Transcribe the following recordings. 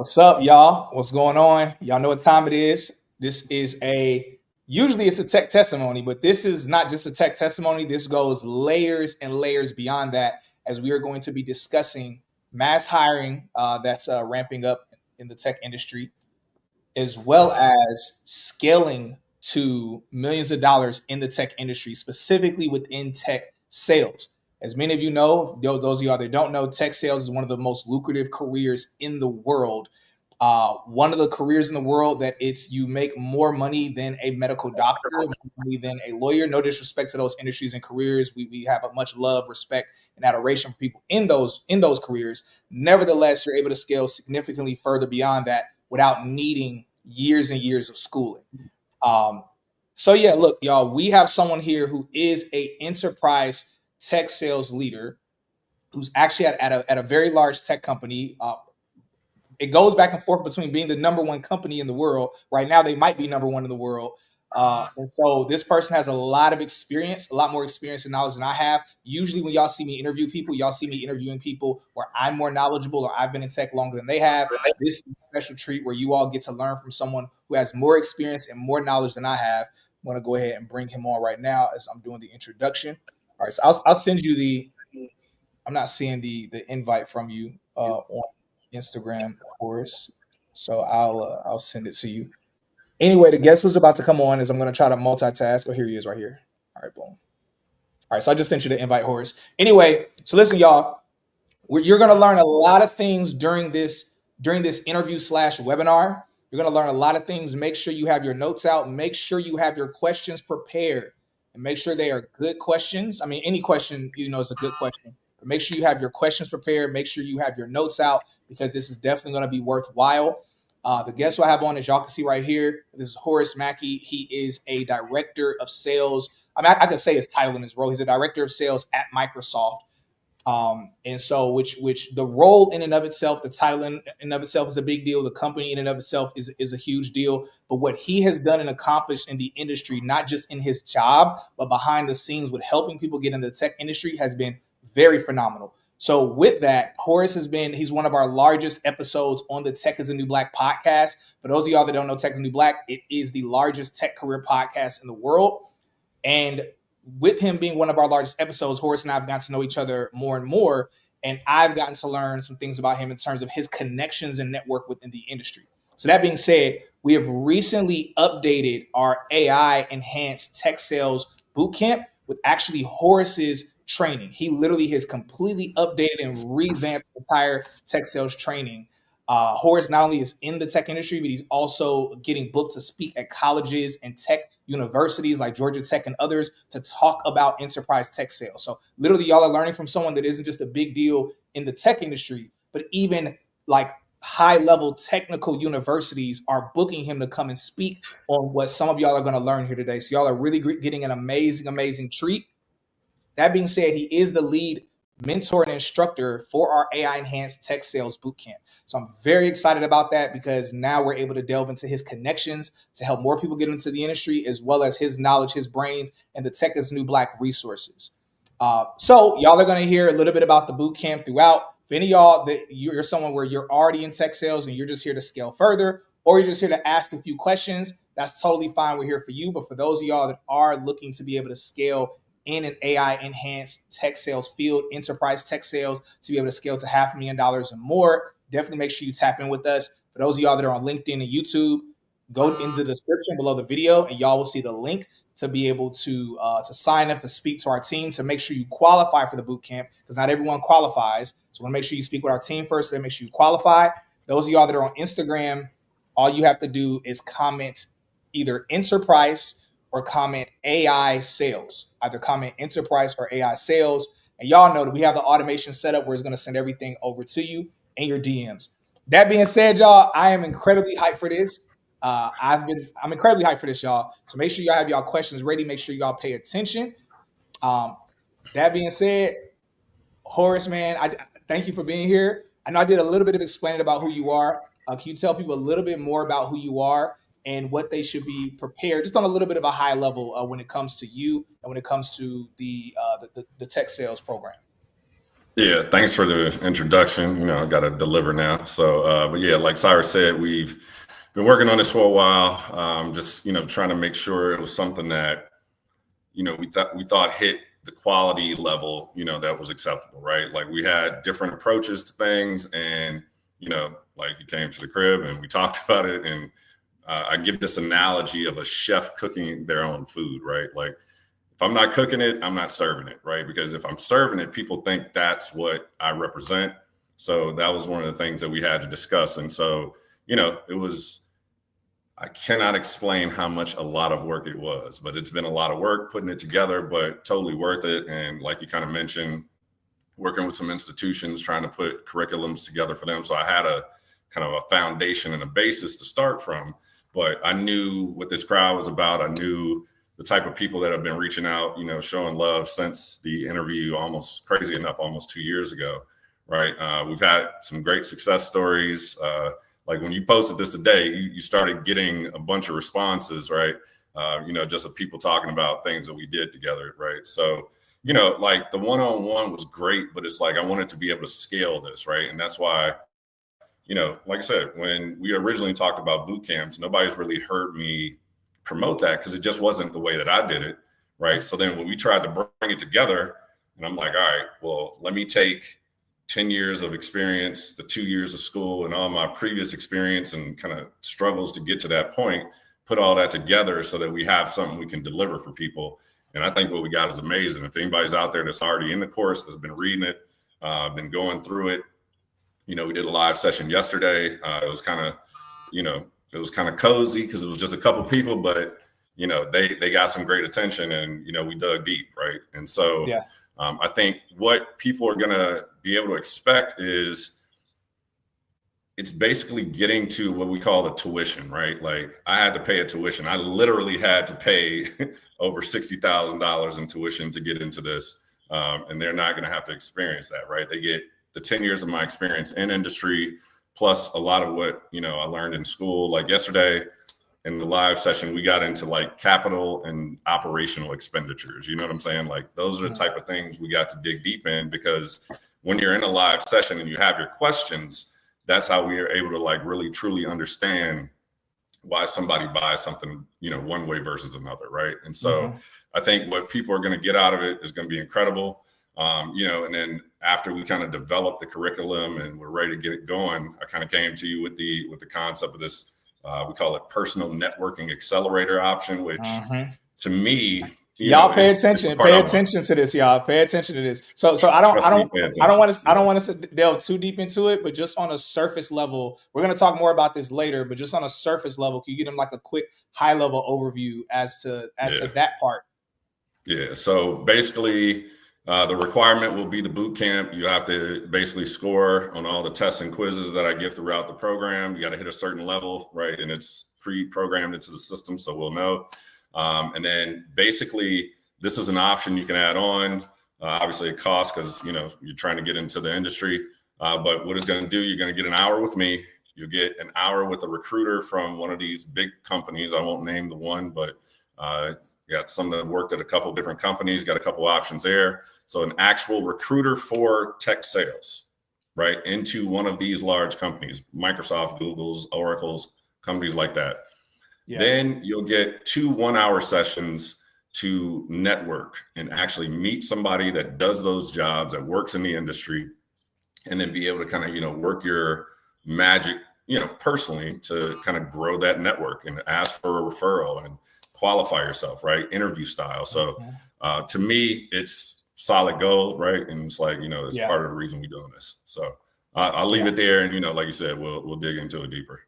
What's up, y'all? What's going on? Y'all know what time it is. This is usually it's a tech testimony, but this is not just a tech testimony. This goes layers and layers beyond that as we are going to be discussing mass hiring that's ramping up in the tech industry, as well as scaling to millions of dollars in the tech industry, specifically within tech sales. As many of you know, those of y'all that don't know, tech sales is one of the most lucrative careers in the world. One of the careers in the world that you make more money than a medical doctor, more money than a lawyer. No disrespect to those industries and careers. We have a much love, respect, and adoration for people in those careers. Nevertheless, you're able to scale significantly further beyond that without needing years and years of schooling. So yeah, look, y'all, we have someone here who is a enterprise tech sales leader who's actually at a very large tech company. It goes back and forth between being the number one company in the world. Right now, they might be number one in the world. And so this person has a lot of experience, a lot more experience and knowledge than I have. Usually when y'all see me interview people, y'all see me interviewing people where I'm more knowledgeable or I've been in tech longer than they have. This is a special treat where you all get to learn from someone who has more experience and more knowledge than I have. I'm going to go ahead and bring him on right now as I'm doing the introduction. All right, so I'll send you I'm not seeing the invite from you on Instagram, Horus. So I'll send it to you. Anyway, the guest who's about to come on is I'm going to try to multitask. Oh, here he is right here. All right, boom. All right, so I just sent you the invite, Horus. Anyway, so listen, y'all, you're going to learn a lot of things during this interview / webinar. You're going to learn a lot of things. Make sure you have your notes out. Make sure you have your questions prepared, and make sure they are good questions. I mean, any question is a good question. But make sure you have your questions prepared. Make sure you have your notes out because this is definitely going to be worthwhile. The guest who I have on, as y'all can see right here, this is Horus Mackey. He is a director of sales. I mean, I could say his title in his role. He's a director of sales at Microsoft. And so which the role in and of itself, the title in and of itself is a big deal. The company in and of itself is a huge deal. But what he has done and accomplished in the industry, not just in his job, but behind the scenes with helping people get into the tech industry has been very phenomenal. So with that, Horus he's one of our largest episodes on the Tech is the New Black podcast. For those of y'all that don't know Tech is the New Black, it is the largest tech career podcast in the world. And with him being one of our largest episodes, Horus and I have gotten to know each other more and more. And I've gotten to learn some things about him in terms of his connections and network within the industry. So that being said, we have recently updated our AI enhanced tech sales bootcamp with actually Horus's training. He literally has completely updated and revamped the entire tech sales training. Horus not only is in the tech industry, but he's also getting booked to speak at colleges and tech universities like Georgia Tech and others to talk about enterprise tech sales. So literally y'all are learning from someone that isn't just a big deal in the tech industry, but even like high level technical universities are booking him to come and speak on what some of y'all are going to learn here today. So y'all are really getting an amazing treat. That being said, he is the lead mentor and instructor for our AI enhanced tech sales bootcamp. So I'm very excited about that because now we're able to delve into his connections to help more people get into the industry, as well as his knowledge, his brains, and the Tech is New Black resources. So y'all are going to hear a little bit about the bootcamp throughout. For any of y'all that you're someone where you're already in tech sales and you're just here to scale further, or you're just here to ask a few questions, that's totally fine. We're here for you. But for those of y'all that are looking to be able to scale in an AI enhanced tech sales field, enterprise tech sales, to be able to scale to $500,000 and more, definitely make sure you tap in with us. For those of y'all that are on LinkedIn and YouTube, go in the description below the video and y'all will see the link to be able to sign up to speak to our team, to make sure you qualify for the bootcamp, because not everyone qualifies. So we want to make sure you speak with our team first, then make sure you qualify. Those of y'all that are on Instagram, all you have to do is comment either enterprise or comment AI sales. Either comment enterprise or AI sales. And y'all know that we have the automation set up where it's going to send everything over to you in your DMs. That being said, y'all, I am incredibly hyped for this. I'm incredibly hyped for this, y'all. So make sure y'all have y'all questions ready. Make sure y'all pay attention. That being said, Horus, man, I thank you for being here. I know I did a little bit of explaining about who you are. Can you tell people a little bit more about who you are and what they should be prepared, just on a little bit of a high level when it comes to you and when it comes to the tech sales program? Yeah, thanks for the introduction. I got to deliver now. So, but yeah, like Cyrus said, we've been working on this for a while. Just trying to make sure it was something that we thought hit the quality level, that was acceptable, right? Like we had different approaches to things, and like he came to the crib and we talked about it, and I give this analogy of a chef cooking their own food, right? Like if I'm not cooking it, I'm not serving it, right? Because if I'm serving it, people think that's what I represent. So that was one of the things that we had to discuss. And so, it was, I cannot explain how much a lot of work it was, but it's been a lot of work putting it together, but totally worth it. And like you kind of mentioned, working with some institutions, trying to put curriculums together for them. So I had a kind of a foundation and a basis to start from, but I knew what this crowd was about. I knew the type of people that have been reaching out, showing love since the interview, almost crazy enough, almost 2 years ago, right? We've had some great success stories. Like when you posted this today, you started getting a bunch of responses, right? Just of people talking about things that we did together, right? So, like the one-on-one was great, but it's like I wanted to be able to scale this, right? And that's why, like I said, when we originally talked about boot camps, nobody's really heard me promote that because it just wasn't the way that I did it, right? So then when we tried to bring it together, and I'm like, all right, well, let me take 10 years of experience, the 2 years of school, and all my previous experience and kind of struggles to get to that point, put all that together so that we have something we can deliver for people. And I think what we got is amazing. If anybody's out there that's already in the course, that's been reading it, been going through it, we did a live session yesterday. It was kind of cozy because it was just a couple people, but they got some great attention, and we dug deep, right? And so Yeah. I think what people are going to be able to expect is it's basically getting to what we call the tuition, right? Like I had to pay a tuition. I literally had to pay over $60,000 in tuition to get into this. And they're not going to have to experience that, right? They get the 10 years of my experience in industry, plus a lot of what, I learned in school. Like yesterday in the live session, we got into like capital and operational expenditures. You know what I'm saying? Like those are the type of things we got to dig deep in, because when you're in a live session and you have your questions, that's how we are able to like really truly understand why somebody buys something, one way versus another, right? And so I think what people are going to get out of it is going to be incredible. And then after we kind of develop the curriculum and we're ready to get it going, I kind of came to you with the concept of this, we call it personal networking accelerator option, which to me, y'all pay attention. Pay attention to this, y'all. Pay attention to this. So I don't want us to delve too deep into it, but just on a surface level, we're going to talk more about this later. But just on a surface level, can you give them like a quick high level overview as to that part? Yeah. So basically, the requirement will be the boot camp. You have to basically score on all the tests and quizzes that I give throughout the program. You got to hit a certain level, right? And it's pre-programmed into the system, so we'll know. And then basically, this is an option you can add on. Obviously, it costs because you're trying to get into the industry. But what it's going to do, you're going to get an hour with me. You'll get an hour with a recruiter from one of these big companies. I won't name the one, but got some that worked at a couple different companies, got a couple options there. So an actual recruiter for tech sales, right, into one of these large companies, Microsoft, Google's, Oracle's, companies like that. Yeah. Then you'll get 2 1-hour sessions to network and actually meet somebody that does those jobs, that works in the industry, and then be able to kind of, work your magic, personally to kind of grow that network and ask for a referral and qualify yourself, right? Interview style. So to me, it's solid gold, right? And it's like, it's part of the reason we're doing this. So I'll leave it there. And, like you said, we'll dig into it deeper.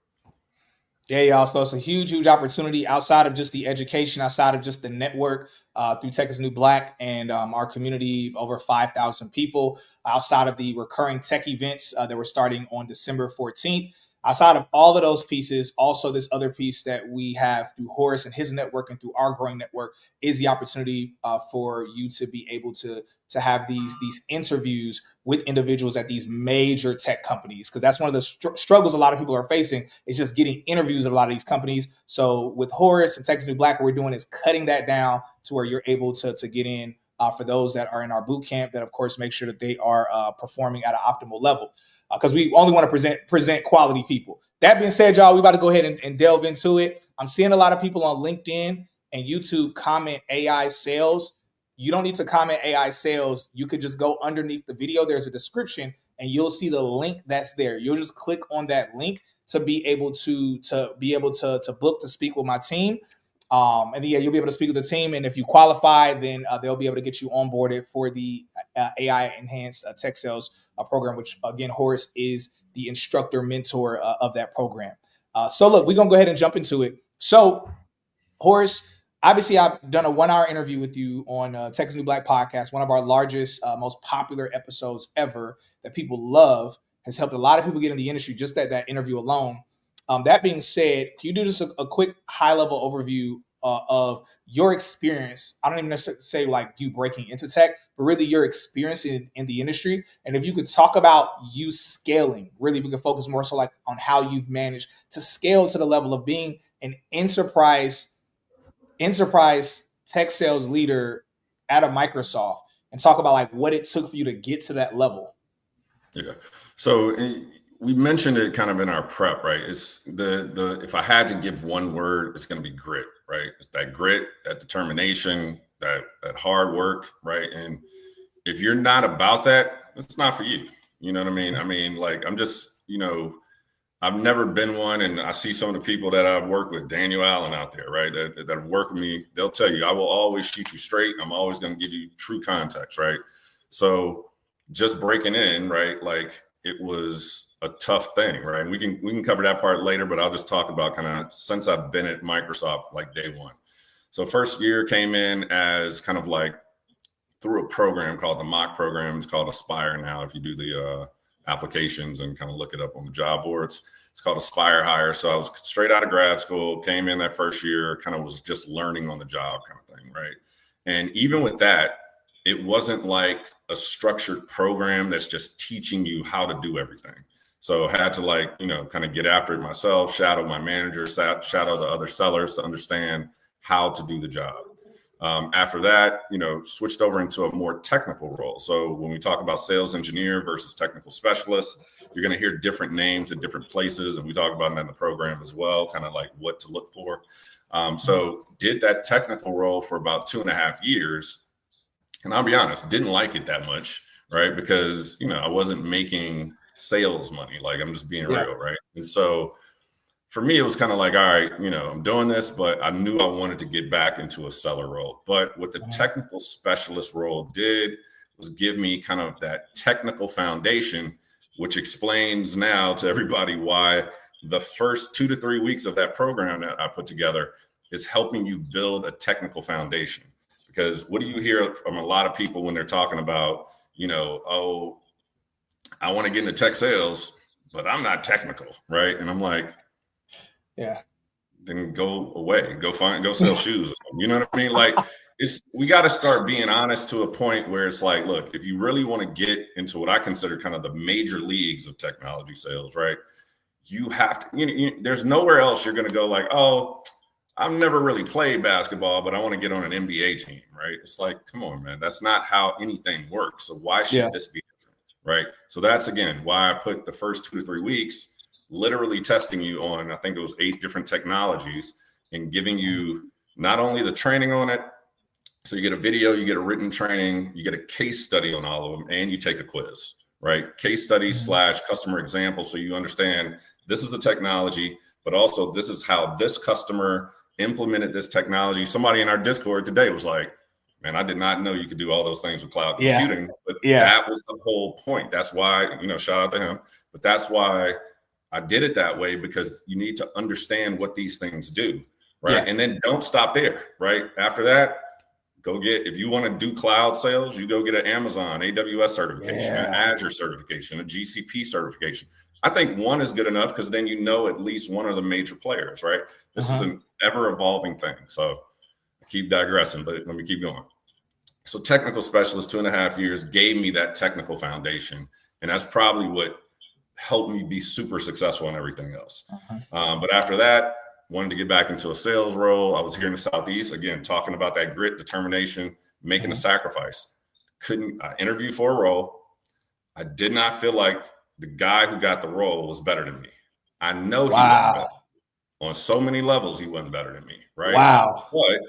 Yeah, y'all. So it's a huge opportunity outside of just the education, outside of just the network through Tech is New Black and our community of over 5,000 people, outside of the recurring tech events that we're starting on December 14th. Outside of all of those pieces, also this other piece that we have through Horus and his network and through our growing network is the opportunity for you to be able to have these interviews with individuals at these major tech companies, because that's one of the struggles a lot of people are facing is just getting interviews at a lot of these companies. So with Horus and Tech is New Black, what we're doing is cutting that down to where you're able to get in for those that are in our boot camp, that of course make sure that they are performing at an optimal level, because we only want to present quality people. That being said, y'all, we about to go ahead and delve into it. I'm seeing a lot of people on LinkedIn and YouTube comment AI sales. You don't need to comment AI sales. You could just go underneath the video. There's a description and you'll see the link that's there. You'll just click on that link to be able to book to speak with my team. And then, yeah, you'll be able to speak with the team. And if you qualify, then they'll be able to get you onboarded for the AI enhanced tech sales program, which again, Horus is the instructor mentor of that program. So look, we're going to go ahead and jump into it. So Horus, obviously I've done a 1-hour interview with you on Texas New Black podcast, one of our largest, most popular episodes ever that people love, has helped a lot of people get in the industry, just that interview alone. That being said, can you do just a quick high-level overview of your experience? I don't even necessarily say like you breaking into tech, but really your experience in the industry. And if you could talk about you scaling, really, if we could focus more so like on how you've managed to scale to the level of being an enterprise tech sales leader at a Microsoft, and talk about like what it took for you to get to that level. Yeah. So we mentioned it kind of in our prep, right? It's the if I had to give one word, it's going to be grit, right? It's that grit, that determination, that hard work, right? And if you're not about that, it's not for you. You know what I mean? I mean, like, I'm just, I've never been one, and I see some of the people that I've worked with, Daniel Allen out there, right, that have worked with me. They'll tell you, I will always shoot you straight. I'm always going to give you true context, right? So just breaking in, right, like it was a tough thing, right? And we can cover that part later, but I'll just talk about kind of since I've been at Microsoft, like day one. So first year came in as kind of like through a program called the mock program. It's called Aspire now. If you do the applications and kind of look it up on the job boards, it's called Aspire Hire. So I was straight out of grad school, came in that first year, kind of was just learning on the job kind of thing, right? And even with that, it wasn't like a structured program that's just teaching you how to do everything. So I had to like, kind of get after it myself, shadow my manager, shadow the other sellers to understand how to do the job. After that, switched over into a more technical role. So when we talk about sales engineer versus technical specialist, you're going to hear different names at different places. And we talk about that in the program as well, kind of like what to look for. So did that technical role for about 2.5 years. And I'll be honest, didn't like it that much, right? Because, I wasn't making sales money. Like, I'm just being real, right? And so for me, it was kind of like, all right, I'm doing this, but I knew I wanted to get back into a seller role. But what the technical specialist role did was give me kind of that technical foundation, which explains now to everybody why the first 2 to 3 weeks of that program that I put together is helping you build a technical foundation. Because what do you hear from a lot of people when they're talking about, oh, I want to get into tech sales, but I'm not technical, right? And I'm like, yeah, then go away, go sell shoes. You know what I mean? Like, we got to start being honest to a point where it's like, look, if you really want to get into what I consider kind of the major leagues of technology sales, right? You have to, there's nowhere else you're going to go like, oh, I've never really played basketball, but I want to get on an NBA team, right? It's like, come on, man, that's not how anything works. So why should this be different, right? So that's, again, why I put the first 2 to 3 weeks literally testing you on, I think it was 8 different technologies, and giving you not only the training on it, so you get a video, you get a written training, you get a case study on all of them, and you take a quiz, right? Case study / customer example. So you understand this is the technology, but also this is how this customer implemented this technology. Somebody in our Discord today was like, man, I did not know you could do all those things with cloud computing, but that was the whole point. That's why, shout out to him, but that's why I did it that way, because you need to understand what these things do, right? And then don't stop there, right? After that, if you want to do cloud sales, you go get an Amazon AWS certification, an Azure certification, a GCP certification. I think one is good enough, because then at least one of the major players, right? This is an ever-evolving thing. So I keep digressing, but let me keep going. So technical specialist, 2.5 years, gave me that technical foundation. And that's probably what helped me be super successful in everything else. But after that, wanted to get back into a sales role. I was here in the Southeast, again, talking about that grit, determination, making a sacrifice. I interviewed for a role. I did not feel like the guy who got the role was better than me. I know he wasn't better. On so many levels, he wasn't better than me, right? Wow. But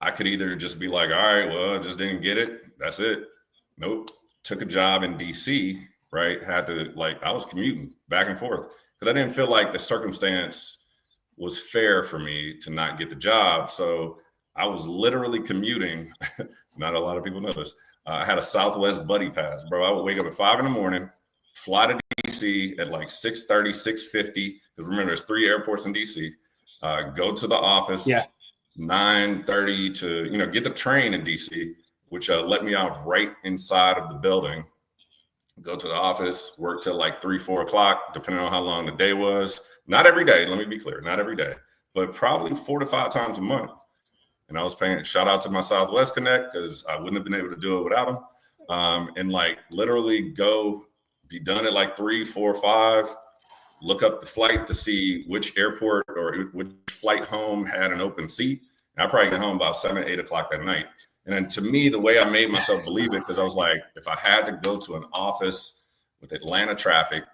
I could either just be like, all right, well, I just didn't get it. That's it. Nope. Took a job in DC, right? Had to, like, I was commuting back and forth because I didn't feel like the circumstance was fair for me to not get the job. So I was literally commuting. Not a lot of people know this. I had a Southwest buddy pass, bro. I would wake up at 5 a.m, fly to DC at like 6:30, 6:50. Because remember, there's 3 airports in DC. Go to the office, 9:30 to, get the train in DC, which let me off right inside of the building. Go to the office, work till like 3, 4 o'clock, depending on how long the day was. Not every day, let me be clear, not every day, but probably 4 to 5 times a month. And I was paying, shout out to my Southwest Connect, because I wouldn't have been able to do it without them. And like literally go be done at like 3, 4, 5, look up the flight to see which airport or which flight home had an open seat. And I probably get home about 7, 8 o'clock that night. And then to me, the way I made myself believe it, because I was like, if I had to go to an office with Atlanta traffic,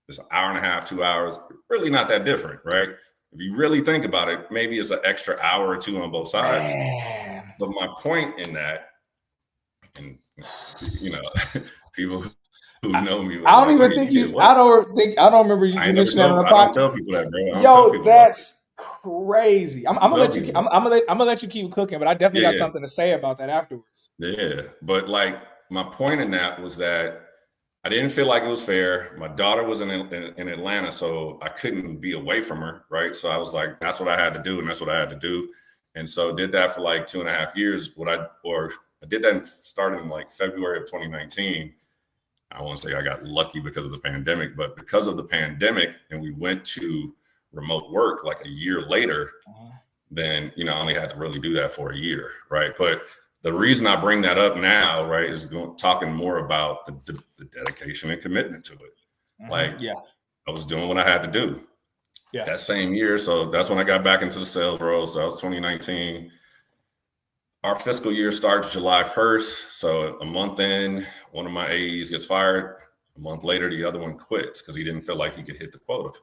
it's an hour and a half, 2 hours, really not that different, right? If you really think about it, maybe it's an extra hour or 2 on both sides. Man. But my point in that, and people who know me, I don't even think you. I don't remember you mentioning that on the podcast. I don't tell people that, bro. Yo, that's crazy. I'm gonna let you. I'm gonna let you keep cooking, but I definitely got something to say about that afterwards. Yeah, but like my point in that was that I didn't feel like it was fair. My daughter was in Atlanta, so I couldn't be away from her, right? So I was like, that's what I had to do, and that's what I had to do. And so did that for like 2.5 years. I did that starting in like February of 2019. I won't say I got lucky because of the pandemic, but because of the pandemic, and we went to remote work like a year later, then I only had to really do that for a year, right? But the reason I bring that up now, right, is talking more about the dedication and commitment to it. I was doing what I had to do that same year. So that's when I got back into the sales role. So that was 2019. Our fiscal year starts July 1st. So a month in, one of my AEs gets fired. A month later, the other one quits because he didn't feel like he could hit the quota.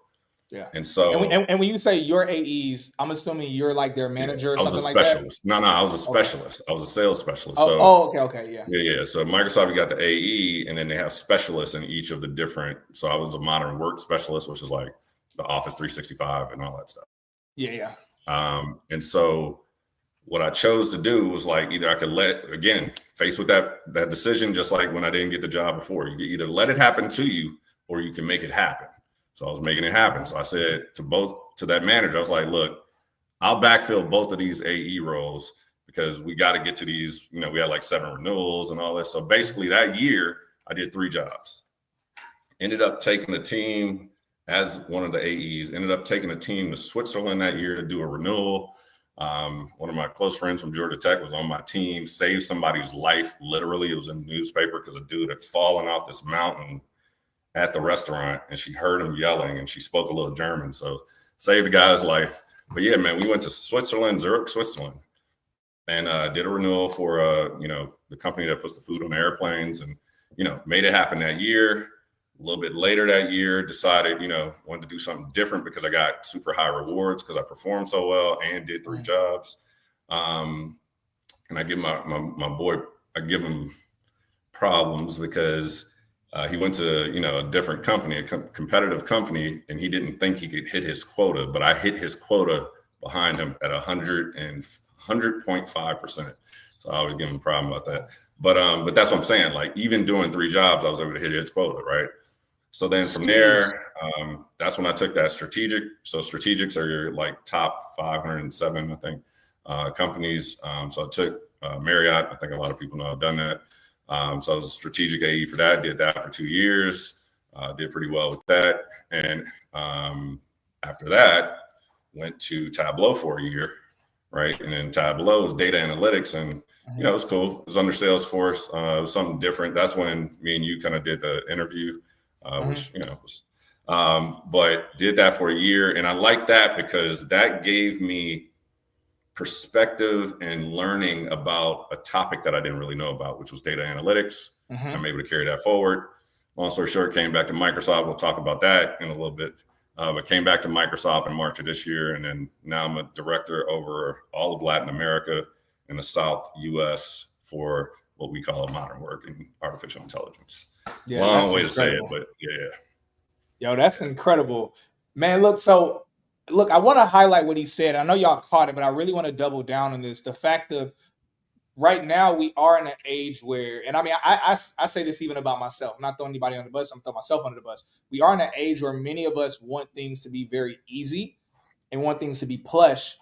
Yeah. And so, and when you say your AEs, I'm assuming you're like their manager or something like that? I was a specialist. No, I was a specialist. I was a sales specialist. Okay. Yeah. Yeah. So Microsoft, you got the AE, and then they have specialists in each of the different. So I was a modern work specialist, which is like the Office 365 and all that stuff. Yeah. And so what I chose to do was like, either I could faced with that decision, just like when I didn't get the job before, you can either let it happen to you or you can make it happen. So I was making it happen. So I said to that manager, I was like, look, I'll backfill both of these AE roles because we got to get to these, we had like 7 renewals and all this. So basically that year I did 3 jobs. Ended up taking a team as one of the AEs, ended up taking a team to Switzerland that year to do a renewal. One of my close friends from Georgia Tech was on my team, saved somebody's life. Literally, it was in the newspaper because a dude had fallen off this mountain at the restaurant, and she heard him yelling, and she spoke a little German, so saved the guy's life. But yeah, man, we went to Switzerland, Zurich, Switzerland, and did a renewal for the company that puts the food on the airplanes, and made it happen that year. A little bit later that year, decided wanted to do something different because I got super high rewards because I performed so well and did 3 jobs. And I give my boy, I give him problems because he went to a different company, a competitive company, and he didn't think he could hit his quota, but I hit his quota behind him at 100.5%. So I always give him a problem about that. But that's what I'm saying. Like, even doing 3 jobs, I was able to hit his quota, right? So then from there, that's when I took that strategic. So strategics are your like top 507, I think, companies. So I took Marriott. I think a lot of people know I've done that. So I was a strategic AE for that. Did that for 2 years. Did pretty well with that. And after that, went to Tableau for a year, right? And then Tableau is data analytics, and it was cool. It was under Salesforce. It was something different. That's when me and you kind of did the interview, which was. But did that for a year, and I liked that because that gave me perspective and learning about a topic that I didn't really know about, which was data analytics. Mm-hmm. I'm able to carry that forward. Long story short, came back to Microsoft. We'll talk about that in a little bit. But came back to Microsoft in March of this year. And then now I'm a director over all of Latin America and the South US for what we call modern work in artificial intelligence. Yeah, long way to say it, but yeah. Yo, that's incredible. Man, look, I want to highlight what he said. I know y'all caught it, but I really want to double down on this. The fact of right now we are in an age where, and I mean, I say this even about myself, I'm not throwing anybody on the bus, I'm throwing myself under the bus. We are in an age where many of us want things to be very easy and want things to be plush.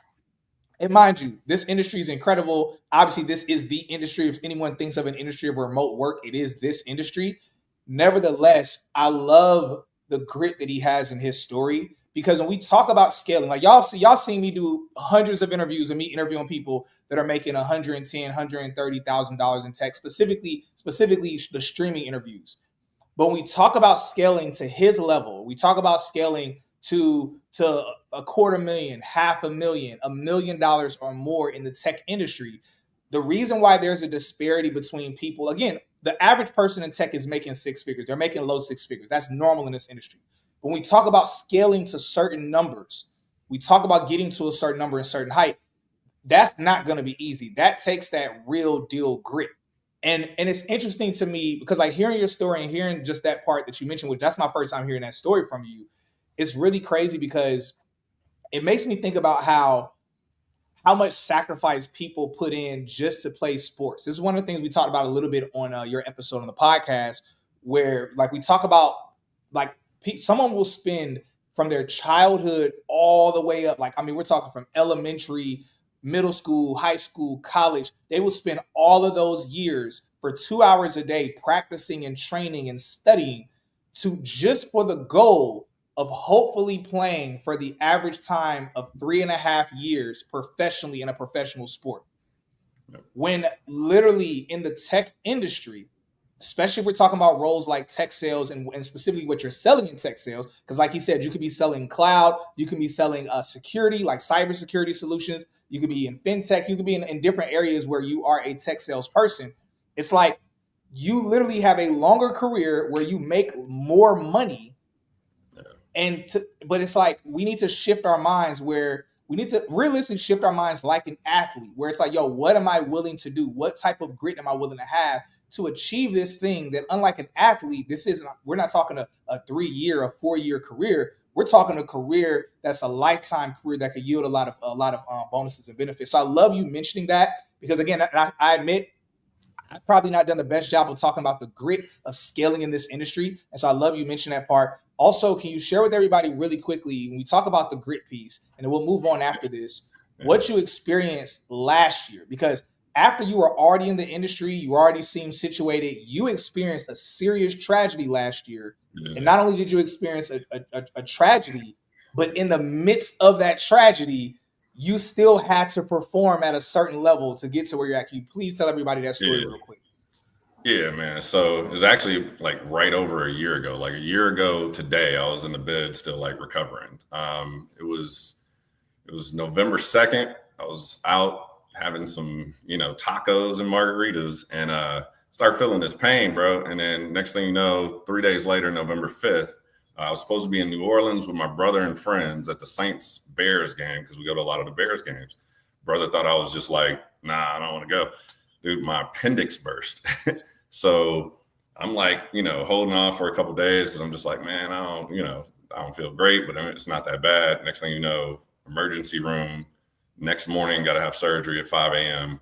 And mind you, this industry is incredible. Obviously, this is the industry. If anyone thinks of an industry of remote work, it is this industry. Nevertheless, I love the grit that he has in his story, because when we talk about scaling, like y'all seen me do hundreds of interviews and me interviewing people that are making $110,000, $130,000 in tech, specifically the streaming interviews. But when we talk about scaling to his level, we talk about scaling to $250,000, $500,000, $1 million or more in the tech industry. The reason why there's a disparity between people, again, the average person in tech is making six figures. They're making low six figures. That's normal in this industry. When we talk about scaling to certain numbers, we talk about getting to a certain number and certain height. That's not going to be easy. That takes that real deal grit. And it's interesting to me because like hearing your story and hearing just that part that you mentioned, which that's my first time hearing that story from you. It's really crazy because it makes me think about how much sacrifice people put in just to play sports. This is one of the things we talked about a little bit on your episode on the podcast, where like we talk about like someone will spend from their childhood all the way up. Like, I mean, we're talking from elementary, middle school, high school, college. They will spend all of those years for 2 hours a day practicing and training and studying to just for the goal of hopefully playing for the average time of 3.5 years professionally in a professional sport. When literally in the tech industry, especially if we're talking about roles like tech sales and specifically what you're selling in tech sales, because like he said, you could be selling cloud, you can be selling security, like cybersecurity solutions, you could be in fintech, you could be in different areas where you are a tech salesperson. It's like you literally have a longer career where you make more money. But it's like we need to shift our minds where we need to realistically shift our minds like an athlete, where it's like, yo, what am I willing to do? What type of grit am I willing to have to achieve this thing that, unlike an athlete, we're not talking a 3-year, a 4-year career. We're talking a career that's a lifetime career that could yield a lot of bonuses and benefits. So I love you mentioning that because, again, I admit I've probably not done the best job of talking about the grit of scaling in this industry. And so I love you mentioning that part. Also, can you share with everybody really quickly, when we talk about the grit piece, and then we'll move on after this, what you experienced last year? Because after you were already in the industry, you already seemed situated, you experienced a serious tragedy last year. And not only did you experience a tragedy, but in the midst of that tragedy, you still had to perform at a certain level to get to where you're at. Can you please tell everybody that story real quick? Yeah, man. So it was actually like right over a year ago. Like a year ago today, I was in the bed still like recovering. It was November 2nd. I was out having some, tacos and margaritas and start feeling this pain, bro. And then next thing you know, 3 days later, November 5th, I was supposed to be in New Orleans with my brother and friends at the Saints-Bears game because we go to a lot of the Bears games. Brother thought I was just like, nah, I don't want to go. Dude, my appendix burst. So I'm like, holding off for a couple of days because I'm just like, man, I don't feel great, but it's not that bad. Next thing you know, emergency room. Next morning, got to have surgery at 5 a.m.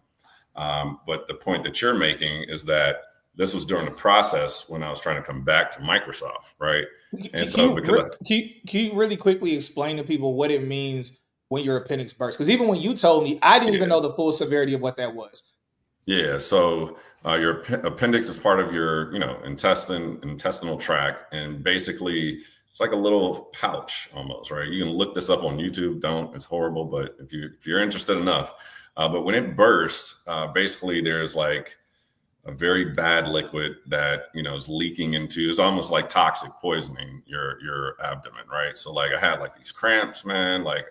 But the point that you're making is that this was during the process when I was trying to come back to Microsoft, right? And can you really quickly explain to people what it means when your appendix bursts? Because even when you told me, I didn't even know the full severity of what that was. Yeah, so your appendix is part of your, intestinal tract, and basically it's like a little pouch almost, right? You can look this up on YouTube. Don't, it's horrible, but if you're interested enough. But when it bursts, basically there's like a very bad liquid that is leaking into. It's almost like toxic poisoning your abdomen, right? So like I had like these cramps, man. Like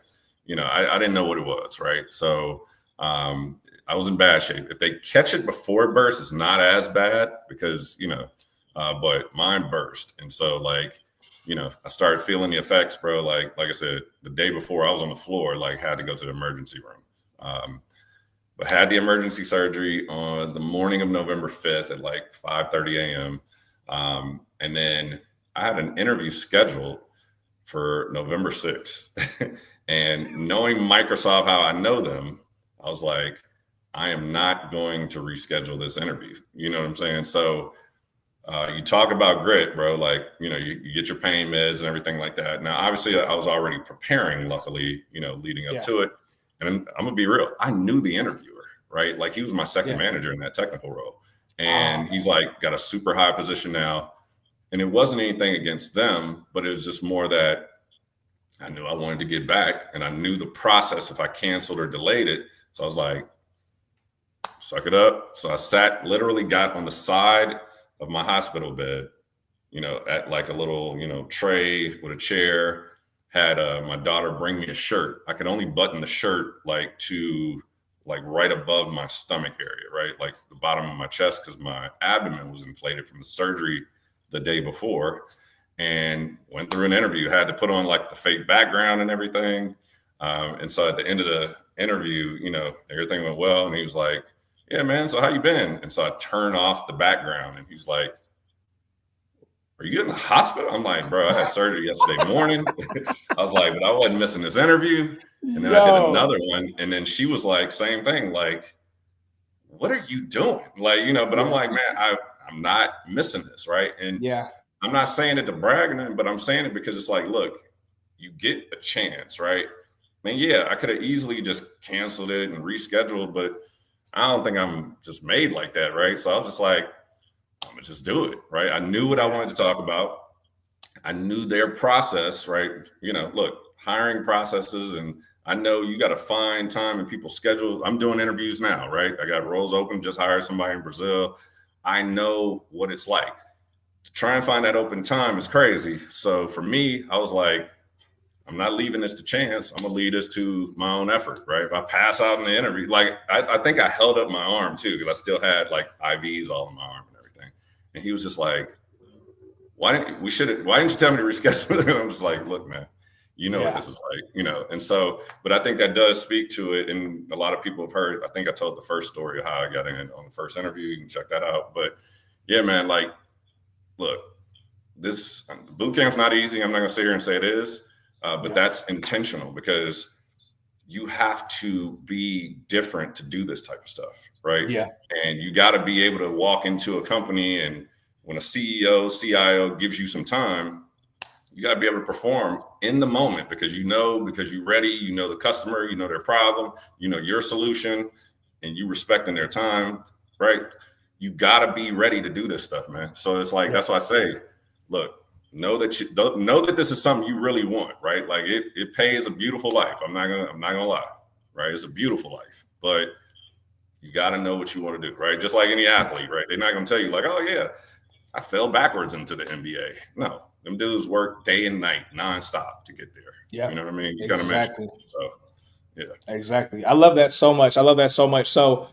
I didn't know what it was, right? So I was in bad shape. If they catch it before it bursts, it's not as bad because, but mine burst. And so like, I started feeling the effects, bro. Like I said, the day before I was on the floor, like had to go to the emergency room. But had the emergency surgery on the morning of November 5th at like 5:30 a.m. And then I had an interview scheduled for November 6th. And knowing Microsoft, how I know them, I was like, I am not going to reschedule this interview. You know what I'm saying? So you talk about grit, bro. Like, you get your pain meds and everything like that. Now, obviously, I was already preparing, luckily, leading up to it. And I'm going to be real. I knew the interviewer, right? Like, he was my second manager in that technical role. And he's like, got a super high position now. And it wasn't anything against them, but it was just more that I knew I wanted to get back. And I knew the process if I canceled or delayed it. So I was like, suck it up. So I literally got on the side of my hospital bed, at like a little, tray with a chair, had my daughter bring me a shirt. I could only button the shirt like to like right above my stomach area, right? Like the bottom of my chest, because my abdomen was inflated from the surgery the day before, and went through an interview, had to put on like the fake background and everything. And so at the end of the interview, everything went well. And he was like, yeah, man, so how you been? And so I turned off the background and he's like, are you in the hospital? I'm like, bro, I had surgery yesterday morning. I was like, but I wasn't missing this interview. And then I did another one. And then she was like, same thing. Like, what are you doing? Like, but I'm like, man, I'm not missing this. Right. And I'm not saying it to brag on it, but I'm saying it because it's like, look, you get a chance, right? I mean, yeah, I could have easily just canceled it and rescheduled, but I don't think I'm just made like that, right? So I was just like, I'm gonna just do it, right? I knew what I wanted to talk about. I knew their process, right? Look, hiring processes, and I know you got to find time in people's schedules. I'm doing interviews now, right? I got roles open, just hired somebody in Brazil. I know what it's like. To try and find that open time is crazy. So for me, I was like, I'm not leaving this to chance. I'm gonna lead this to my own effort, right? If I pass out in the interview, like I think I held up my arm too, because I still had like IVs all in my arm and everything. And he was just like, why didn't you tell me to reschedule it? And I'm just like, look, man, what this is like, And so, but I think that does speak to it. And a lot of people have heard, I think I told the first story of how I got in on the first interview. You can check that out. But yeah, man, like, look, this boot camp's not easy. I'm not gonna sit here and say it is. But that's intentional, because you have to be different to do this type of stuff, right? Yeah. And you got to be able to walk into a company, and when a CEO, CIO gives you some time, you got to be able to perform in the moment, because because you're ready, the customer, their problem, your solution, and you respecting their time, right? You got to be ready to do this stuff, man. So it's like, that's why I say, look, know that this is something you really want, right? Like it pays a beautiful life. I'm not gonna lie, right? It's a beautiful life, but you got to know what you want to do, right? Just like any athlete, right? They're not gonna tell you like, oh yeah, I fell backwards into the NBA. No, them dudes work day and night, nonstop to get there. Yeah, you know what I mean? You exactly. So, yeah, exactly. I love that so much. So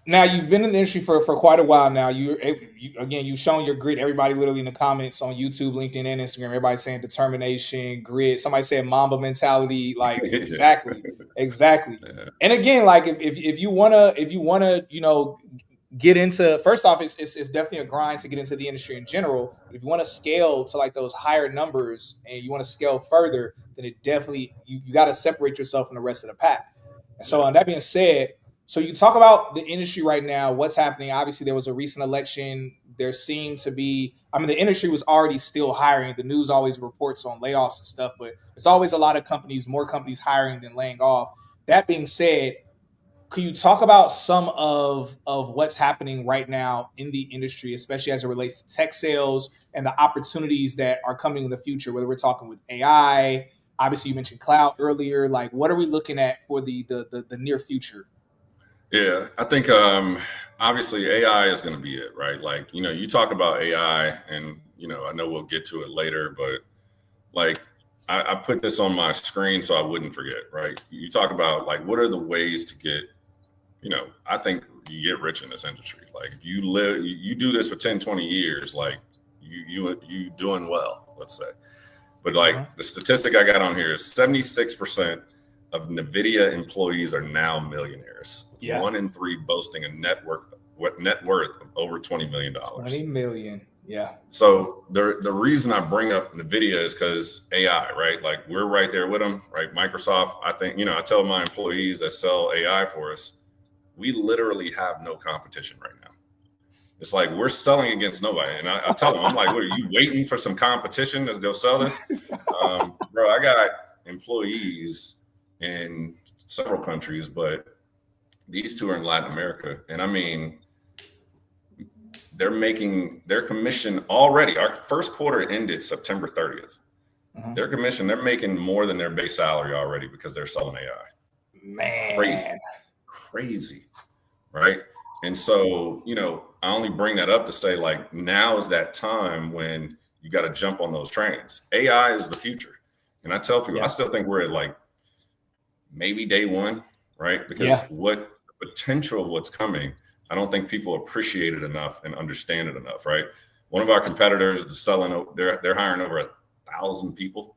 now you've been in the industry for quite a while now. You've shown your grit. Everybody literally in the comments on YouTube, LinkedIn, and Instagram, everybody's saying determination, grit. Somebody said Mamba mentality. Like exactly. Yeah. And again, like if you wanna, get into, first off, it's definitely a grind to get into the industry in general. If you want to scale to like those higher numbers and you want to scale further, then it definitely you got to separate yourself from the rest of the pack. And so, that being said. So you talk about the industry right now, what's happening. Obviously, there was a recent election. There seemed to be, the industry was already still hiring. The news always reports on layoffs and stuff, but there's always a lot of more companies hiring than laying off. That being said, could you talk about some of what's happening right now in the industry, especially as it relates to tech sales and the opportunities that are coming in the future, whether we're talking with AI, obviously you mentioned cloud earlier, like what are we looking at for the near future? Yeah, I think obviously AI is going to be it, right? Like, you talk about AI and, I know we'll get to it later, but like I put this on my screen so I wouldn't forget, right? You talk about like, what are the ways to get, I think you get rich in this industry. Like if you do this for 10, 20 years, like you doing well, let's say. But like the statistic I got on here is 76% of NVIDIA employees are now millionaires. Yeah. 1 in 3 boasting a net worth of over $20 million. 20 million. Yeah. So the reason I bring up NVIDIA is because AI, right? Like we're right there with them, right? Microsoft, I think, I tell my employees that sell AI for us, we literally have no competition right now. It's like we're selling against nobody. And I tell them, I'm like, what, are you waiting for some competition to go sell this? Bro, I got employees in several countries, but these two are in Latin America. And I mean, they're making their commission already. Our first quarter ended September 30th. Their commission, they're making more than their base salary already because they're selling AI. Man. Crazy. Right. And so, I only bring that up to say like, now is that time when you got to jump on those trains. AI is the future. And I tell people, I still think we're at like maybe day one, right? Because what the potential of what's coming, I don't think people appreciate it enough and understand it enough, right? One of our competitors is selling, they're hiring over 1,000 people,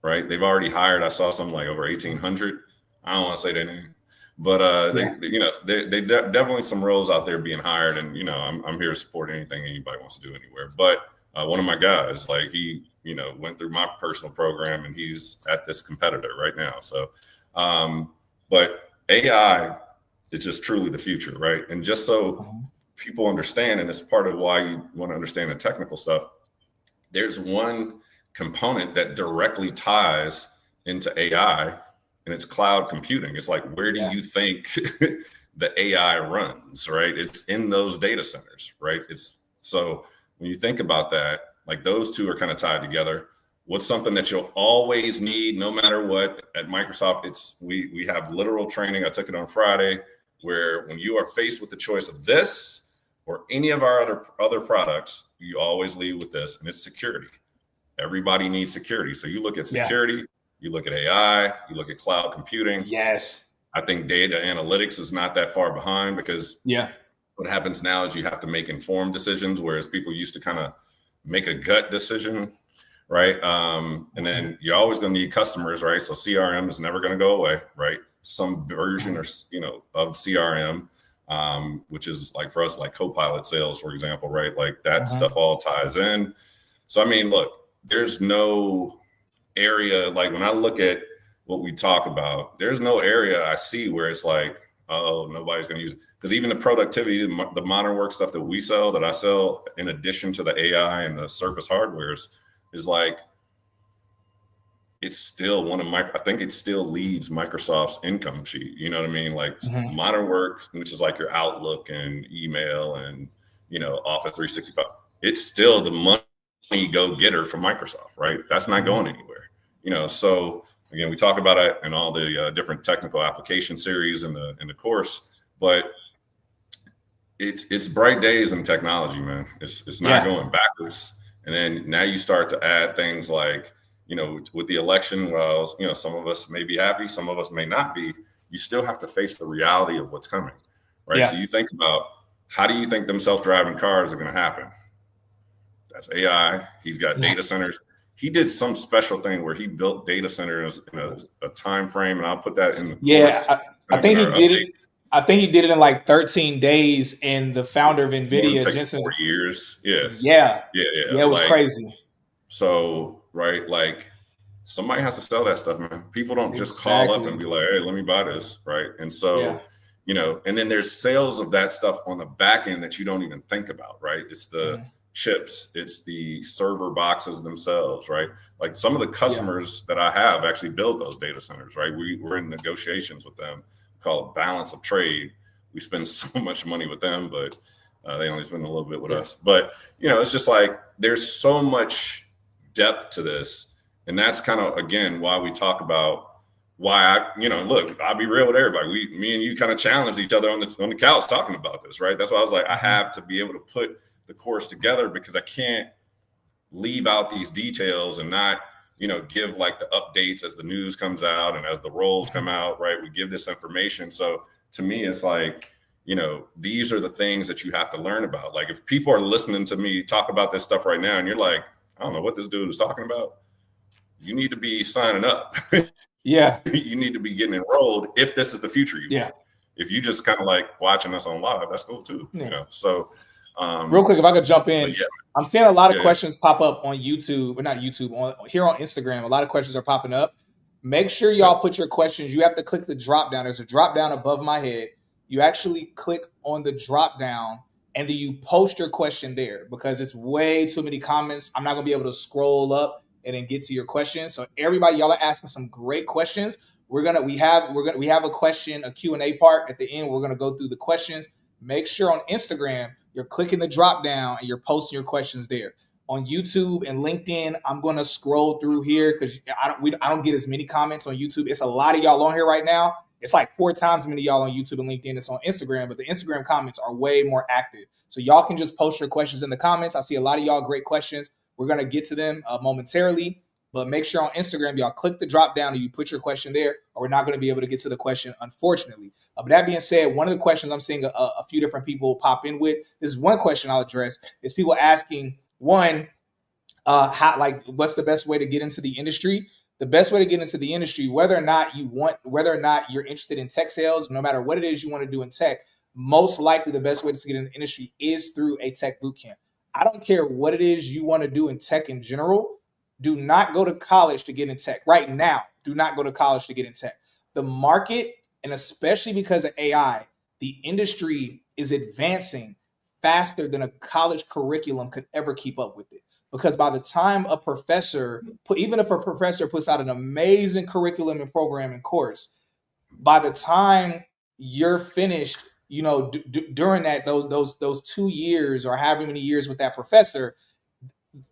right? They've already hired, I saw something like over 1,800. I don't want to say their name, but they definitely some roles out there being hired, and I'm here to support anything anybody wants to do anywhere. But one of my guys, like he, went through my personal program, and he's at this competitor right now. So, but AI is just truly the future, right? And just so people understand, and it's part of why you want to understand the technical stuff, there's one component that directly ties into AI, and it's cloud computing. It's like, where do you think the AI runs, right? It's in those data centers, right? So when you think about that, like those two are kind of tied together. What's something that you'll always need no matter what at Microsoft? We have literal training. I took it on Friday, where when you are faced with the choice of this or any of our other products, you always lead with this, and it's security. Everybody needs security. So you look at security, you look at AI, you look at cloud computing. Yes. I think data analytics is not that far behind, because what happens now is you have to make informed decisions, whereas people used to kind of make a gut decision, right? And then you're always going to need customers, right? So CRM is never going to go away, right? Some version of CRM, which is like for us, like Copilot sales, for example, right? Like that stuff all ties in. So, I mean, look, there's no area, like when I look at what we talk about, there's no area I see where it's like, oh, nobody's going to use it. Because even the productivity, the modern work stuff that we sell, that I sell in addition to the AI and the surface hardwares, is like, it's still I think it still leads Microsoft's income sheet. You know what I mean? Like modern work, which is like your Outlook and email and, Office 365. It's still the money go getter for Microsoft, right? That's not going anywhere, So again, we talk about it in all the different technical application series in the course, but it's bright days in technology, man. It's not going backwards. And then now you start to add things like, with the election, well, some of us may be happy, some of us may not be. You still have to face the reality of what's coming, right? So you think about, how do you think them self-driving cars are going to happen? That's AI. He's got data centers. He did some special thing where he built data centers in a time frame, and I'll put that in the course. I think he did it. I think he did it in like 13 days. And the founder of NVIDIA, Jensen, 4 years. It was like, crazy. So, right, like somebody has to sell that stuff, man. People don't just call up and be like, hey, let me buy this, right? And so, and then there's sales of that stuff on the back end that you don't even think about, right? It's the chips, it's the server boxes themselves, right? Like some of the customers that I have actually build those data centers, right? We're in negotiations with them, called balance of trade. We spend so much money with them, but they only spend a little bit with us. But, it's just like, there's so much depth to this. And that's kind of, again, why we talk about why look, I'll be real with everybody. Me and you kind of challenged each other on the couch talking about this, right? That's why I was like, I have to be able to put the course together, because I can't leave out these details and not give like the updates as the news comes out and as the roles come out, right? We give this information. So to me, it's like, these are the things that you have to learn about. Like if people are listening to me talk about this stuff right now and you're like, I don't know what this dude is talking about, you need to be signing up. Yeah. You need to be getting enrolled if this is the future you want. If you just kind of like watching us on live, that's cool too. So real quick, if I could jump in, I'm seeing a lot of questions pop up on YouTube, or not YouTube, here on Instagram. A lot of questions are popping up. Make sure y'all put your questions. You have to click the drop down. There's a drop down above my head. You actually click on the drop down and then you post your question there, because it's way too many comments. I'm not gonna be able to scroll up and then get to your questions. So everybody, y'all are asking some great questions. We have a question, a Q&A part at the end. We're gonna go through the questions. Make sure on Instagram you're clicking the drop down and you're posting your questions there. On YouTube and LinkedIn, I'm going to scroll through here because I don't get as many comments on YouTube. It's a lot of y'all on here right now. It's like 4 times as many y'all on YouTube and LinkedIn. It's on Instagram, but the Instagram comments are way more active. So y'all can just post your questions in the comments. I see a lot of y'all great questions. We're going to get to them momentarily, but make sure on Instagram, y'all click the drop down and you put your question there, or we're not going to be able to get to the question, unfortunately. But that being said, one of the questions I'm seeing a few different people pop in with, this is one question I'll address, is people asking, one, what's the best way to get into the industry? The best way to get into the industry, whether or not you're interested in tech sales, no matter what it is you want to do in tech, most likely the best way to get in the industry is through a tech bootcamp. I don't care what it is you want to do in tech in general. Do not go to college to get in tech. Right now, do not go to college to get in tech. The market, and especially because of AI, the industry is advancing faster than a college curriculum could ever keep up with it. Because by the time even if a professor puts out an amazing curriculum and program and course, by the time you're finished, during those 2 years or however many years with that professor,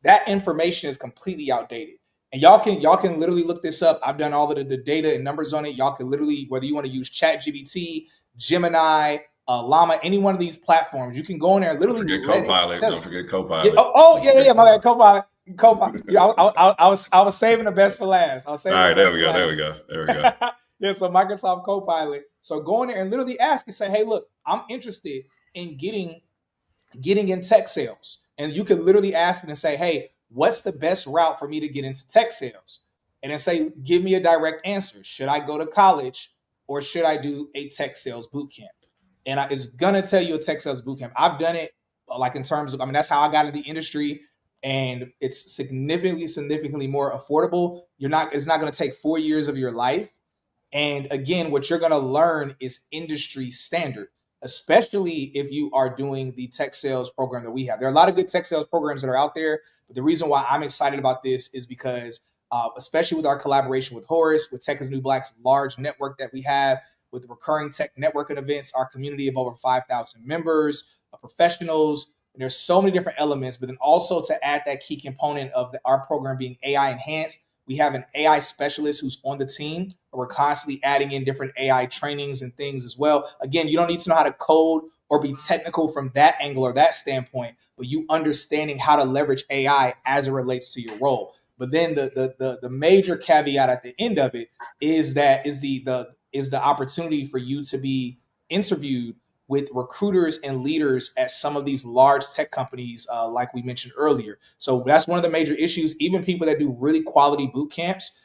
that information is completely outdated. And y'all can literally look this up. I've done all of the data and numbers on it. Y'all can literally, whether you want to use ChatGPT, Gemini, Llama, any one of these platforms, you can go in there and literally. Don't forget Copilot. Yeah, my bad, Copilot. I was saving the best for last. All right, there we go. Yeah, so Microsoft Copilot. So go in there and literally ask and say, hey, look, I'm interested in getting in tech sales. And you can literally ask it and say, hey, what's the best route for me to get into tech sales? And then say, give me a direct answer. Should I go to college or should I do a tech sales bootcamp? And it's going to tell you a tech sales bootcamp. I've done it in terms of, that's how I got into the industry, and it's significantly more affordable. It's not going to take 4 years of your life. And again, what you're going to learn is industry standard, especially if you are doing the tech sales program that we have. There are a lot of good tech sales programs that are out there, but the reason why I'm excited about this is because, especially with our collaboration with Horus, with Tech is New Black's large network that we have, with the recurring tech networking events, our community of over 5,000 members, professionals, and there's so many different elements, but then also to add that key component of our program being AI enhanced, we have an AI specialist who's on the team. We're constantly adding in different AI trainings and things as well. Again, you don't need to know how to code or be technical from that angle or that standpoint, but you understanding how to leverage AI as it relates to your role. But then the major caveat at the end of it is the opportunity for you to be interviewed with recruiters and leaders at some of these large tech companies, like we mentioned earlier. So that's one of the major issues. Even people that do really quality boot camps,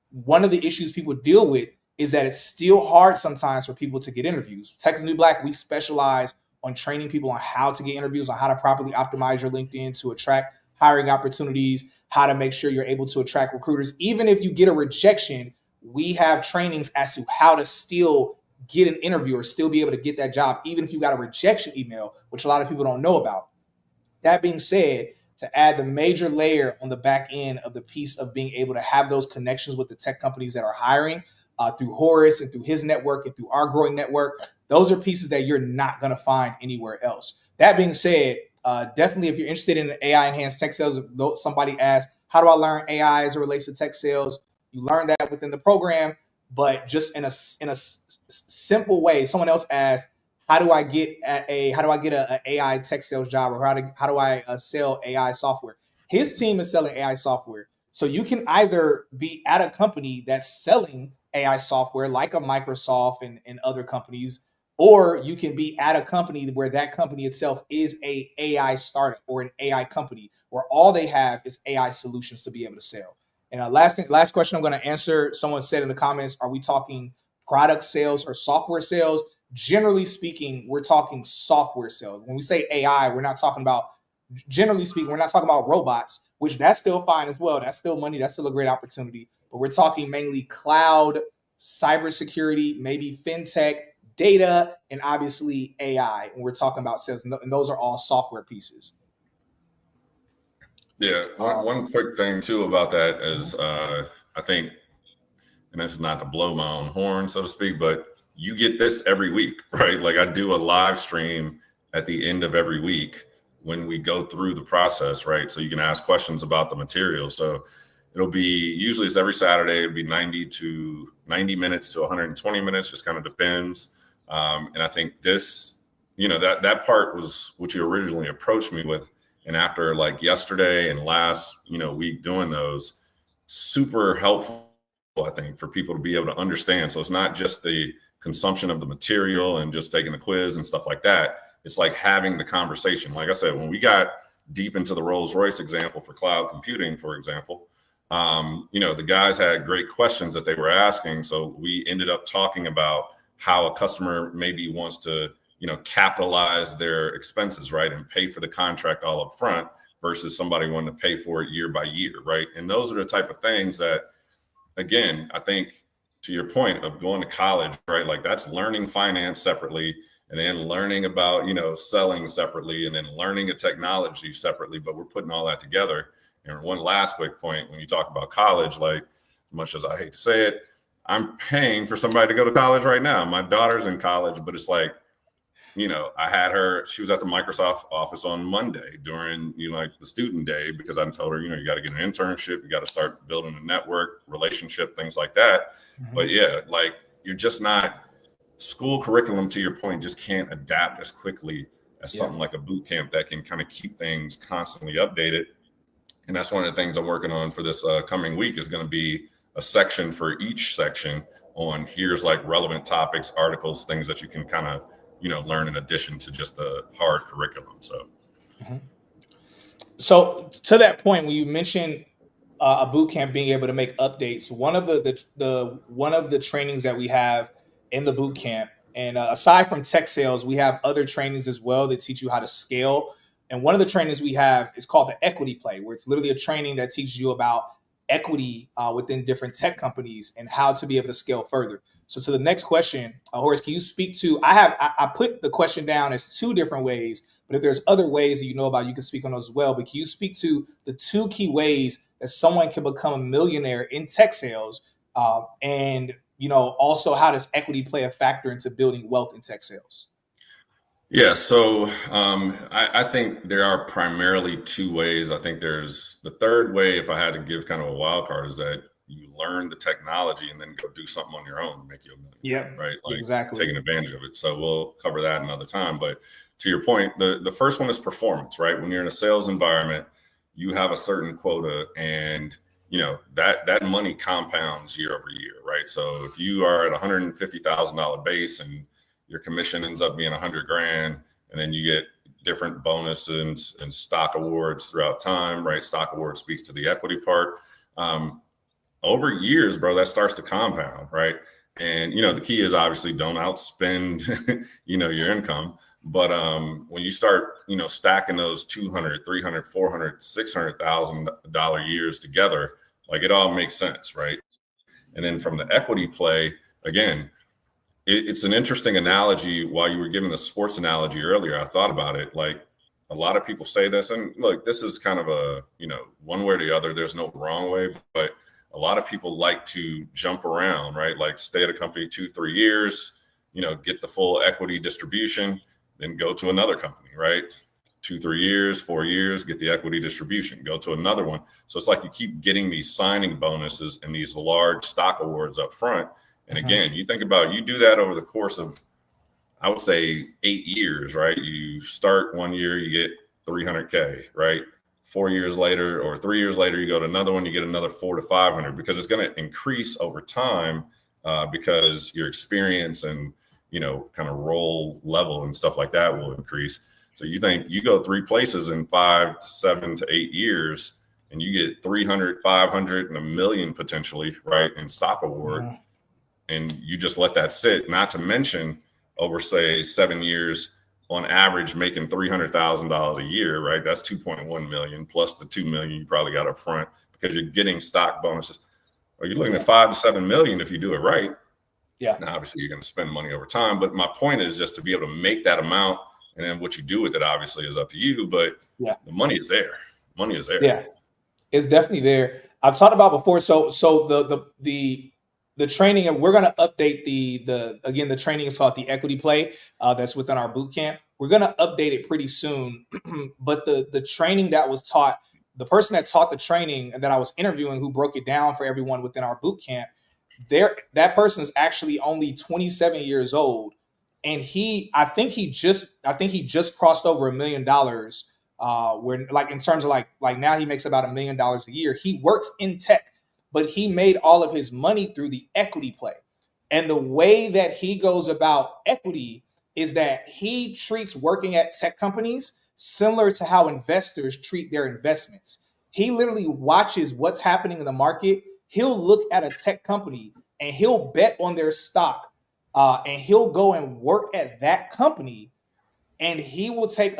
one of the issues people deal with is that it's still hard sometimes for people to get interviews. Tech is New Black, we specialize on training people on how to get interviews, on how to properly optimize your LinkedIn to attract hiring opportunities, how to make sure you're able to attract recruiters. Even if you get a rejection, we have trainings as to how to still get an interview or still be able to get that job, even if you got a rejection email, which a lot of people don't know about. That being said, to add the major layer on the back end of the piece of being able to have those connections with the tech companies that are hiring through Horus and through his network and through our growing network, those are pieces that you're not going to find anywhere else. That being said, definitely if you're interested in AI enhanced tech sales, if somebody asks, how do I learn AI as it relates to tech sales? You learn that within the program, but just in a simple way. Someone else asked, how do I get an AI tech sales job, or how do I sell AI software? His team is selling AI software. So you can either be at a company that's selling AI software like a Microsoft and other companies, or you can be at a company where that company itself is a AI startup or an AI company where all they have is AI solutions to be able to sell. And last question I'm going to answer. Someone said in the comments, are we talking product sales or software sales? Generally speaking, we're talking software sales. When we say AI, we're not talking about, generally speaking, we're not talking about robots, which that's still fine as well. That's still money. That's still a great opportunity. But we're talking mainly cloud, cybersecurity, maybe fintech, data, and obviously AI. And we're talking about sales, and those are all software pieces. Yeah, one quick thing too about that is I think, and that's not to blow my own horn, so to speak, but you get this every week, right? Like I do a live stream at the end of every week when we go through the process, right? So you can ask questions about the material. So it'll be, usually it's every Saturday, it'll be 90 minutes to 120 minutes, just kind of depends. And I think this, that part was what you originally approached me with. And after like yesterday and last, week doing those, super helpful, I think, for people to be able to understand. So it's not just the consumption of the material and just taking the quiz and stuff like that. It's like having the conversation. Like I said, when we got deep into the Rolls-Royce example for cloud computing, for example, the guys had great questions that they were asking. So we ended up talking about how a customer maybe wants to, capitalize their expenses, right, and pay for the contract all up front versus somebody wanting to pay for it year by year, right? And those are the type of things that, again, I think to your point of going to college, right, like that's learning finance separately and then learning about, selling separately and then learning a technology separately, but we're putting all that together. And one last quick point, when you talk about college, like as much as I hate to say it, I'm paying for somebody to go to college right now. My daughter's in college, but it's like, I had her, she was at the Microsoft office on Monday during, like the student day, because I told her, you got to get an internship, you got to start building a network, relationship, things like that. Mm-hmm. But yeah, like you're just not, school curriculum, to your point, just can't adapt as quickly as something like a boot camp that can kind of keep things constantly updated. And that's one of the things I'm working on for this coming week is going to be a section for each section on here's like relevant topics, articles, things that you can kind of, learn in addition to just the hard curriculum. So, So to that point, when you mentioned a boot camp being able to make updates, one of the trainings that we have in the boot camp, and aside from tech sales, we have other trainings as well that teach you how to scale. And one of the trainings we have is called the equity play, where it's literally a training that teaches you about equity within different tech companies and how to be able to scale further. So to the next question, Horus, can you speak to, I put the question down as two different ways, but if there's other ways that you know about, you can speak on those as well. But can you speak to the two key ways that someone can become a millionaire in tech sales? And also how does equity play a factor into building wealth in tech sales? Yeah, so I think there are primarily two ways. I think there's the third way, if I had to give kind of a wild card, is that you learn the technology and then go do something on your own to make you a million. Yeah, right. Like exactly. Taking advantage of it. So we'll cover that another time. But to your point, the first one is performance, right? When you're in a sales environment, you have a certain quota and that money compounds year over year, right? So if you are at $150,000 base and your commission ends up being $100,000, and then you get different bonuses and stock awards throughout time, right? Stock award speaks to the equity part. Over years, bro, that starts to compound, right? And, the key is obviously don't outspend, your income. But when you start, stacking those $200,000, $300,000, $400,000, $600,000 years together, like it all makes sense, right? And then from the equity play, again, it's an interesting analogy. While you were giving the sports analogy earlier, I thought about it. Like a lot of people say this, and look, this is kind of a, one way or the other. There's no wrong way, but a lot of people like to jump around, right? Like stay at a company 2-3 years, get the full equity distribution, then go to another company, right? 2-3 years, 4 years, get the equity distribution, go to another one. So it's like you keep getting these signing bonuses and these large stock awards up front. And again, you think about, you do that over the course of, I would say 8 years, right? You start 1 year, you get $300K, right? 4 years later or 3 years later, you go to another one, you get another 400 to 500, because it's going to increase over time, because your experience and, kind of role level and stuff like that will increase. So you think you go 3 places in 5 to 7 to 8 years, and you get 300, 500, and $1 million potentially, right, in stock award, and you just let that sit. Not to mention, over say 7 years, on average, making $300,000 a year, right? That's 2.1 million plus the 2 million you probably got up front, because you're getting stock bonuses. Or you're looking at 5 to 7 million if you do it right. Yeah. Now, obviously, you're going to spend money over time, but my point is just to be able to make that amount, and then what you do with it obviously is up to you. But the money is there. Money is there. Yeah, it's definitely there. I've talked about before. So the training, and we're going to update the training is called the equity play. That's within our boot camp. We're going to update it pretty soon. But the training that was taught, the person that taught the training and that I was interviewing, who broke it down for everyone within our boot camp, that person is actually only 27 years old, and I think he just crossed over $1 million. Where, like, in terms of like now he makes about $1 million a year. He works in tech, but he made all of his money through the equity play. And the way that he goes about equity is that he treats working at tech companies similar to how investors treat their investments. He literally watches what's happening in the market. He'll look at a tech company and he'll bet on their stock, and he'll go and work at that company, and he will take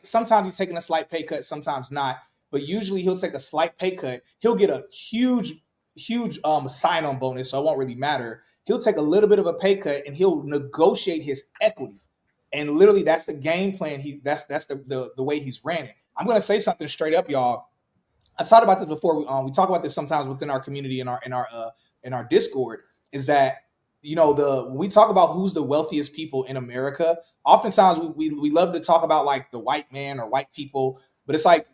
sometimes he's taking a slight pay cut, sometimes not, but usually he'll take a slight pay cut. He'll get a huge sign-on bonus, so it won't really matter. He'll take a little bit of a pay cut and he'll negotiate his equity. And literally that's the game plan. That's the way he's ran it. I'm going to say something straight up, y'all. I talked about this before. We talk about this sometimes within our community in our Discord, is that, when we talk about who's the wealthiest people in America, oftentimes we love to talk about like the white man or white people, but it's like,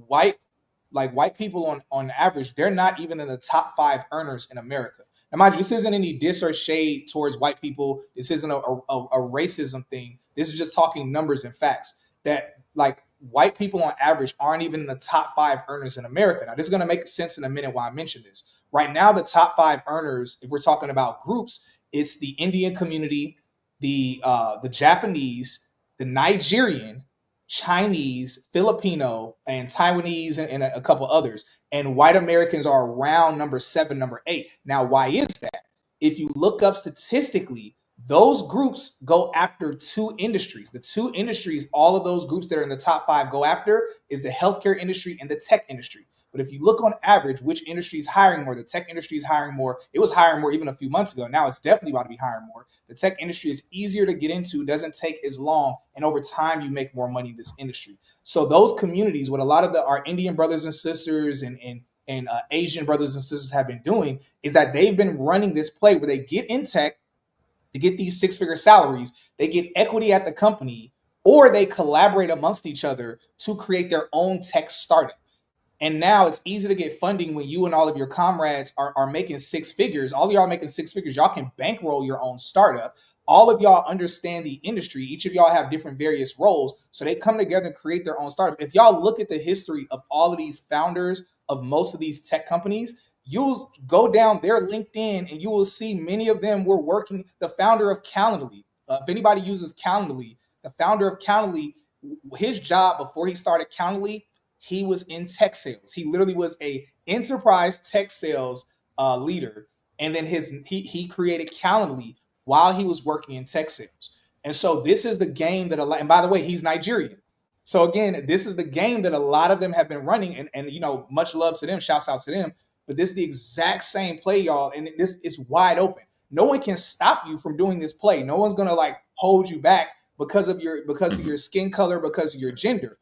white people on average, they're not even in the top 5 earners in America. Now, mind you, this isn't any diss or shade towards white people. This isn't a racism thing. This is just talking numbers and facts, that like white people on average aren't even in the top 5 earners in America. Now, this is going to make sense in a minute why I mention this. Right now, the top 5 earners, if we're talking about groups, it's the Indian community, the Japanese, the Nigerian, Chinese, Filipino, and Taiwanese, and a couple others. And white Americans are around number 7, number 8. Now, why is that? If you look up statistically, those groups go after 2 industries. The 2 industries, all of those groups that are in the top 5 go after, is the healthcare industry and the tech industry. But if you look on average, which industry is hiring more? The tech industry is hiring more. It was hiring more even a few months ago. Now it's definitely about to be hiring more. The tech industry is easier to get into, doesn't take as long, and over time you make more money in this industry. So those communities, what a lot of our Indian brothers and sisters and Asian brothers and sisters have been doing, is that they've been running this play where they get in tech, to get these 6-figure salaries, they get equity at the company, or they collaborate amongst each other to create their own tech startup. And now it's easy to get funding when you and all of your comrades are making 6 figures. All of y'all making 6 figures. Y'all can bankroll your own startup. All of y'all understand the industry. Each of y'all have different various roles. So they come together and create their own startup. If y'all look at the history of all of these founders of most of these tech companies, you'll go down their LinkedIn and you will see many of them were working. The founder of Calendly, if anybody uses Calendly, the founder of Calendly, his job before he started Calendly, he was in tech sales. He literally was a enterprise tech sales leader. And then he created Calendly while he was working in tech sales. And so this is the game that and by the way, he's Nigerian. So again, this is the game that a lot of them have been running, and much love to them, shouts out to them. But this is the exact same play, y'all, and this is wide open. No one can stop you from doing this play. No one's gonna like hold you back because of your skin color, because of your gender.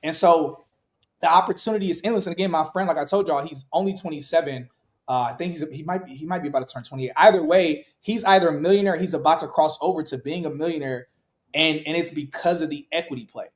And so the opportunity is endless. And again, my friend, like I told y'all, he's only 27. I think he might be about to turn 28. Either way, he's either a millionaire, he's about to cross over to being a millionaire, and it's because of the equity play.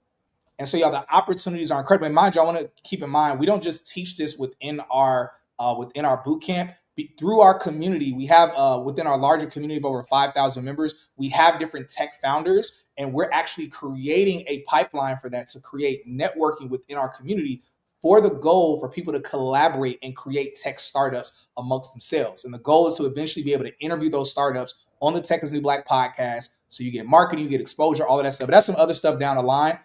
And so, y'all, the opportunities are incredible. And mind you, I want to keep in mind, we don't just teach this within our boot camp. through our community, we have within our larger community of over 5,000 members, we have different tech founders, and we're actually creating a pipeline for that to create networking within our community for the goal for people to collaborate and create tech startups amongst themselves. And the goal is to eventually be able to interview those startups on the Tech is New Black podcast. So you get marketing, you get exposure, all of that stuff. But that's some other stuff down the line.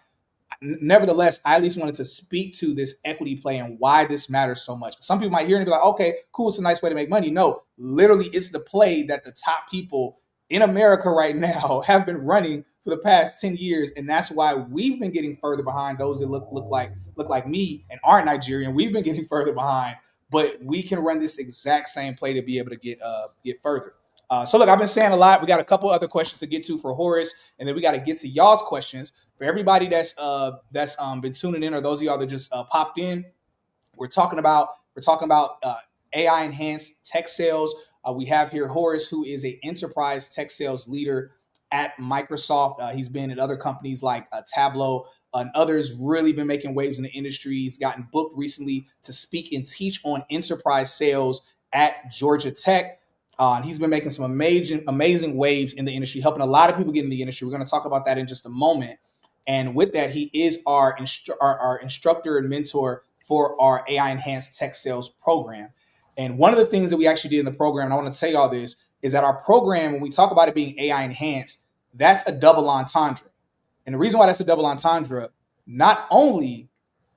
Nevertheless, I at least wanted to speak to this equity play and why this matters so much. Some people might hear it and be like, okay, cool, it's a nice way to make money. No, literally, it's the play that the top people in America right now have been running for the past 10 years. And that's why we've been getting further behind those that look like me and aren't Nigerian. We've been getting further behind, but we can run this exact same play to be able to get further. So look, I've been saying a lot. We got a couple other questions to get to for Horus, and then we got to get to y'all's questions. For everybody that's been tuning in, or those of y'all that just popped in, we're talking about AI enhanced tech sales. We have here Horus, who is an enterprise tech sales leader at Microsoft. He's been at other companies like Tableau and others, really been making waves in the industry. He's gotten booked recently to speak and teach on enterprise sales at Georgia Tech. And he's been making some amazing waves in the industry, helping a lot of people get in the industry. We're going to talk about that in just a moment. And with that, he is our instructor and mentor for our AI enhanced tech sales program. And one of the things that we actually did in the program, and I want to tell y'all this, is that our program, when we talk about it being AI enhanced, that's a double entendre. And the reason why that's a double entendre, not only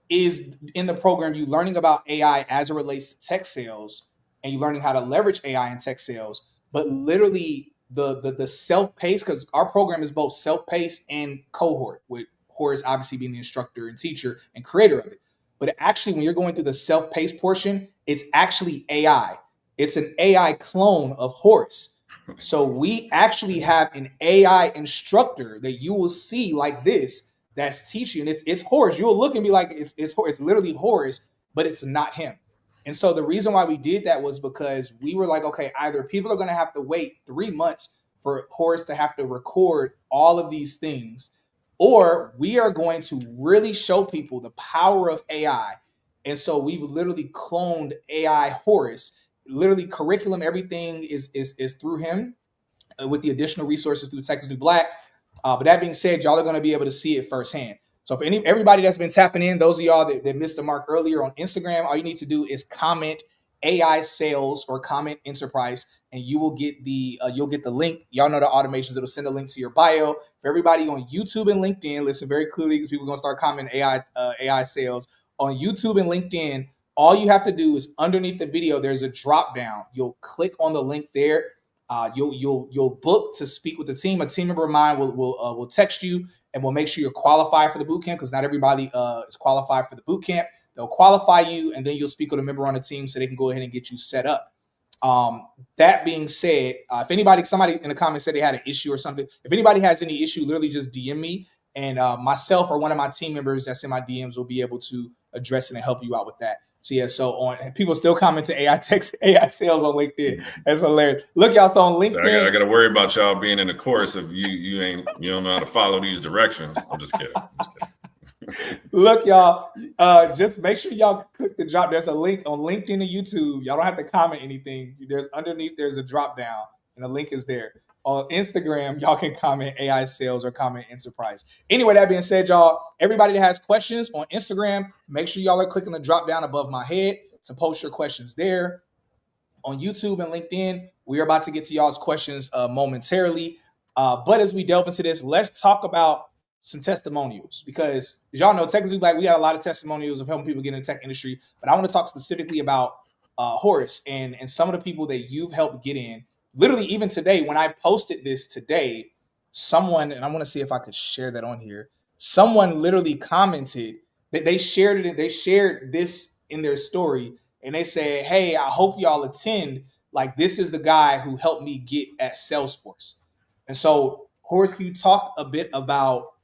is in the program you learning about AI as it relates to tech sales, and you're learning how to leverage AI in tech sales, but literally the self-paced, because our program is both self-paced and cohort, with Horus obviously being the instructor and teacher and creator of it. But actually, when you're going through the self-paced portion, it's actually AI. It's an AI clone of Horus. So we actually have an AI instructor that you will see like this that's teaching. It's Horus. You'll look and be like, it's literally Horus, but it's not him. And so the reason why we did that was because we were like, okay, either people are going to have to wait 3 months for Horus to have to record all of these things, or we are going to really show people the power of AI. And so we've literally cloned AI Horus. Literally curriculum, everything is through him, with the additional resources through Tech is New Black. But that being said, y'all are going to be able to see it firsthand. So for everybody that's been tapping in, those of y'all that missed the mark earlier on Instagram, all you need to do is comment AI sales or comment enterprise, and you will get you'll get the link. Y'all know the automations; it'll send a link to your bio. For everybody on YouTube and LinkedIn, listen very clearly, because people are gonna start commenting AI sales on YouTube and LinkedIn. All you have to do is underneath the video, there's a drop down. You'll click on the link there. You'll book to speak with the team. A team member of mine will text you, and we'll make sure you're qualified for the bootcamp, because not everybody is qualified for the bootcamp. They'll qualify you, and then you'll speak with a member on the team so they can go ahead and get you set up. That being said, if somebody in the comments said they had an issue or something, if anybody has any issue, literally just DM me, and myself or one of my team members that's in my DMs will be able to address it and help you out with that. So yeah, and people still commenting AI sales on LinkedIn. That's hilarious. Look, y'all, so on LinkedIn, so I got to worry about y'all being in the course if you don't know how to follow these directions. I'm just kidding. Look, y'all, just make sure y'all click the drop. There's a link on LinkedIn and YouTube. Y'all don't have to comment anything. There's a drop down, and the link is there. On Instagram, y'all can comment AI sales or comment enterprise. Anyway, that being said, y'all, everybody that has questions on Instagram, make sure y'all are clicking the drop down above my head to post your questions there. On YouTube and LinkedIn, we are about to get to y'all's questions momentarily. But as we delve into this, let's talk about some testimonials, because as y'all know, Tech is New Black, we got a lot of testimonials of helping people get in the tech industry. But I want to talk specifically about Horus and some of the people that you've helped get in. Literally, even today, when I posted this today, someone, and I want to see if I could share that on here, someone literally commented that they shared it. They shared this in their story, and they said, hey, I hope y'all attend. Like, this is the guy who helped me get at Salesforce. And so, Horus, can you talk a bit about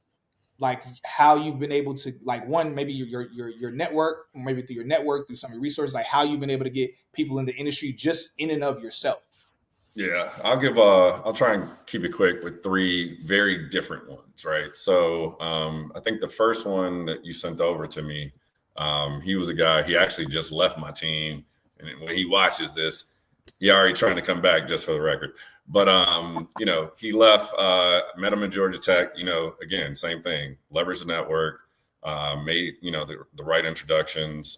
like how you've been able to, like, one, maybe your network, maybe through your network, through some of your resources, like how you've been able to get people in the industry just in and of yourself? Yeah, I'll try and keep it quick with 3 very different ones, right? So I think the first one that you sent over to me, he was a guy, he actually just left my team. And when he watches this, He already trying to come back, just for the record. But you know, he left, met him at Georgia Tech, you know, again, same thing, leverage the network, made, you know, the right introductions,